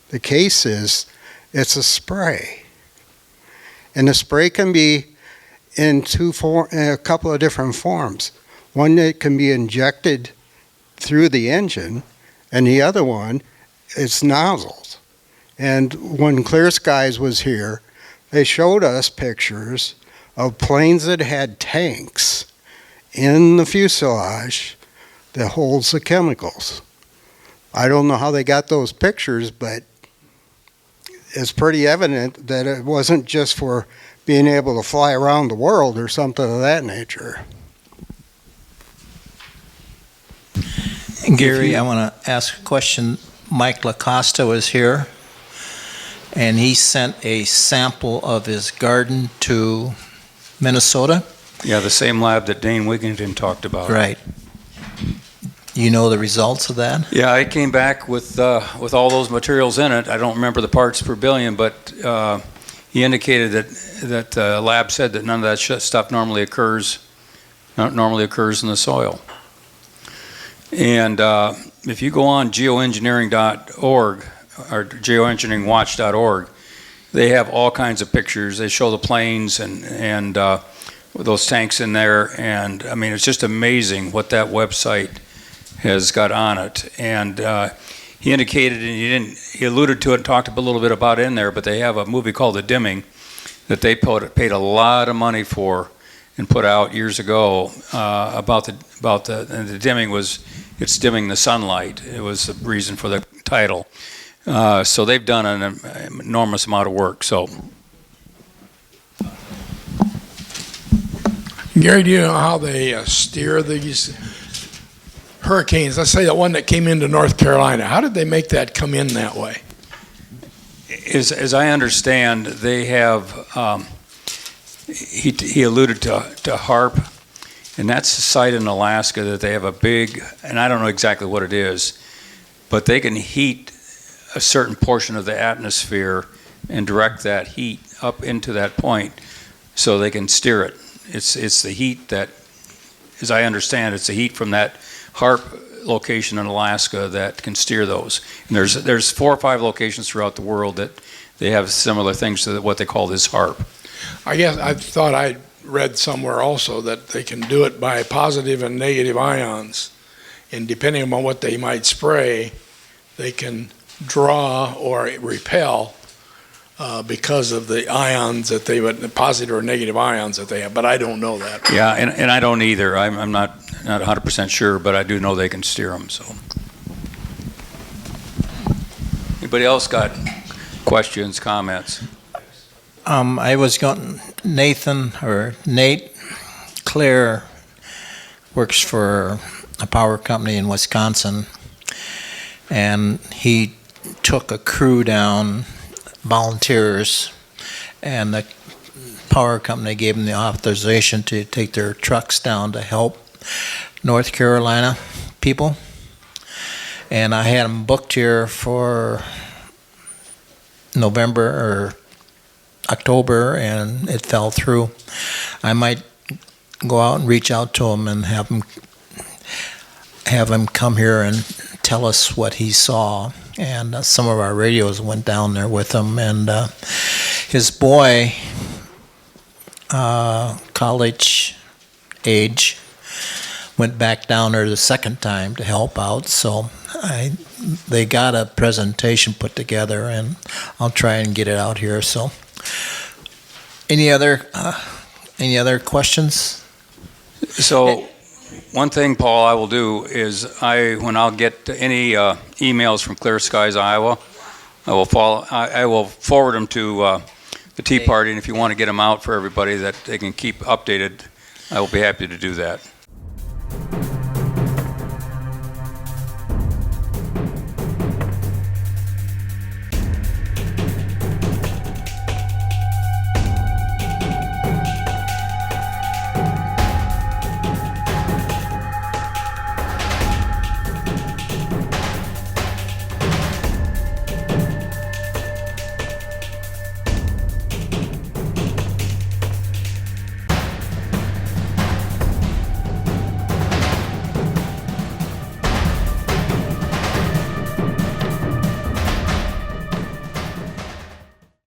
The case is it's a spray, and the spray can be in a couple of different forms. One that can be injected through the engine, and the other one is nozzles. And when Clear Skies was here, they showed us pictures of planes that had tanks in the fuselage that holds the chemicals. I don't know how they got those pictures, but it's pretty evident that it wasn't just for being able to fly around the world or something of that nature. Gary, I want to ask a question. Mike LaCosta was here, and he sent a sample of his garden to Minnesota. Yeah, the same lab that Dane Wigington talked about. Right. You know the results of that? Yeah, I came back with all those materials in it. I don't remember the parts per billion, but he indicated that the lab said that none of that stuff normally occurs in the soil. And if you go on geoengineering.org or geoengineeringwatch.org, they have all kinds of pictures. They show the planes and with those tanks in there. And I mean, it's just amazing what that website has got on it. And he indicated, and he alluded to it and talked a little bit about it in there, but they have a movie called The Dimming that they paid a lot of money for and put out years ago about the dimming it's dimming the sunlight. It was the reason for the title. So they've done an enormous amount of work. So, Gary, do you know how they steer these hurricanes? Let's say the one that came into North Carolina. How did they make that come in that way? as I understand, they have. He alluded to HARP, and that's a site in Alaska that they have a big, and I don't know exactly what it is, but they can heat a certain portion of the atmosphere and direct that heat up into that point so they can steer it. It's the heat that, as I understand, it's the heat from that HARP location in Alaska that can steer those. And there's 4 or 5 locations throughout the world that they have similar things to what they call this HARP. I guess I thought I read somewhere also that they can do it by positive and negative ions. And depending on what they might spray, they can draw or repel because of the ions that they would, the positive or negative ions that they have. But I don't know that. Yeah, and I don't either. I'm not 100% sure, but I do know they can steer them. So, anybody else got questions, comments? I was going, Nate Claire works for a power company in Wisconsin, and he took a crew down, volunteers, and the power company gave him the authorization to take their trucks down to help North Carolina people. And I had them booked here for November or October, and it fell through. I might go out and reach out to him and have him come here and tell us what he saw. And some of our radios went down there with him, and his boy, college age, went back down there the second time to help out. So they got a presentation put together, and I'll try and get it out here. So, any other questions? So, one thing, Paul, I will do is when I'll get any emails from Clear Skies, Iowa, I will forward them to the Tea Party, and if you want to get them out for everybody that they can keep updated, I will be happy to do that.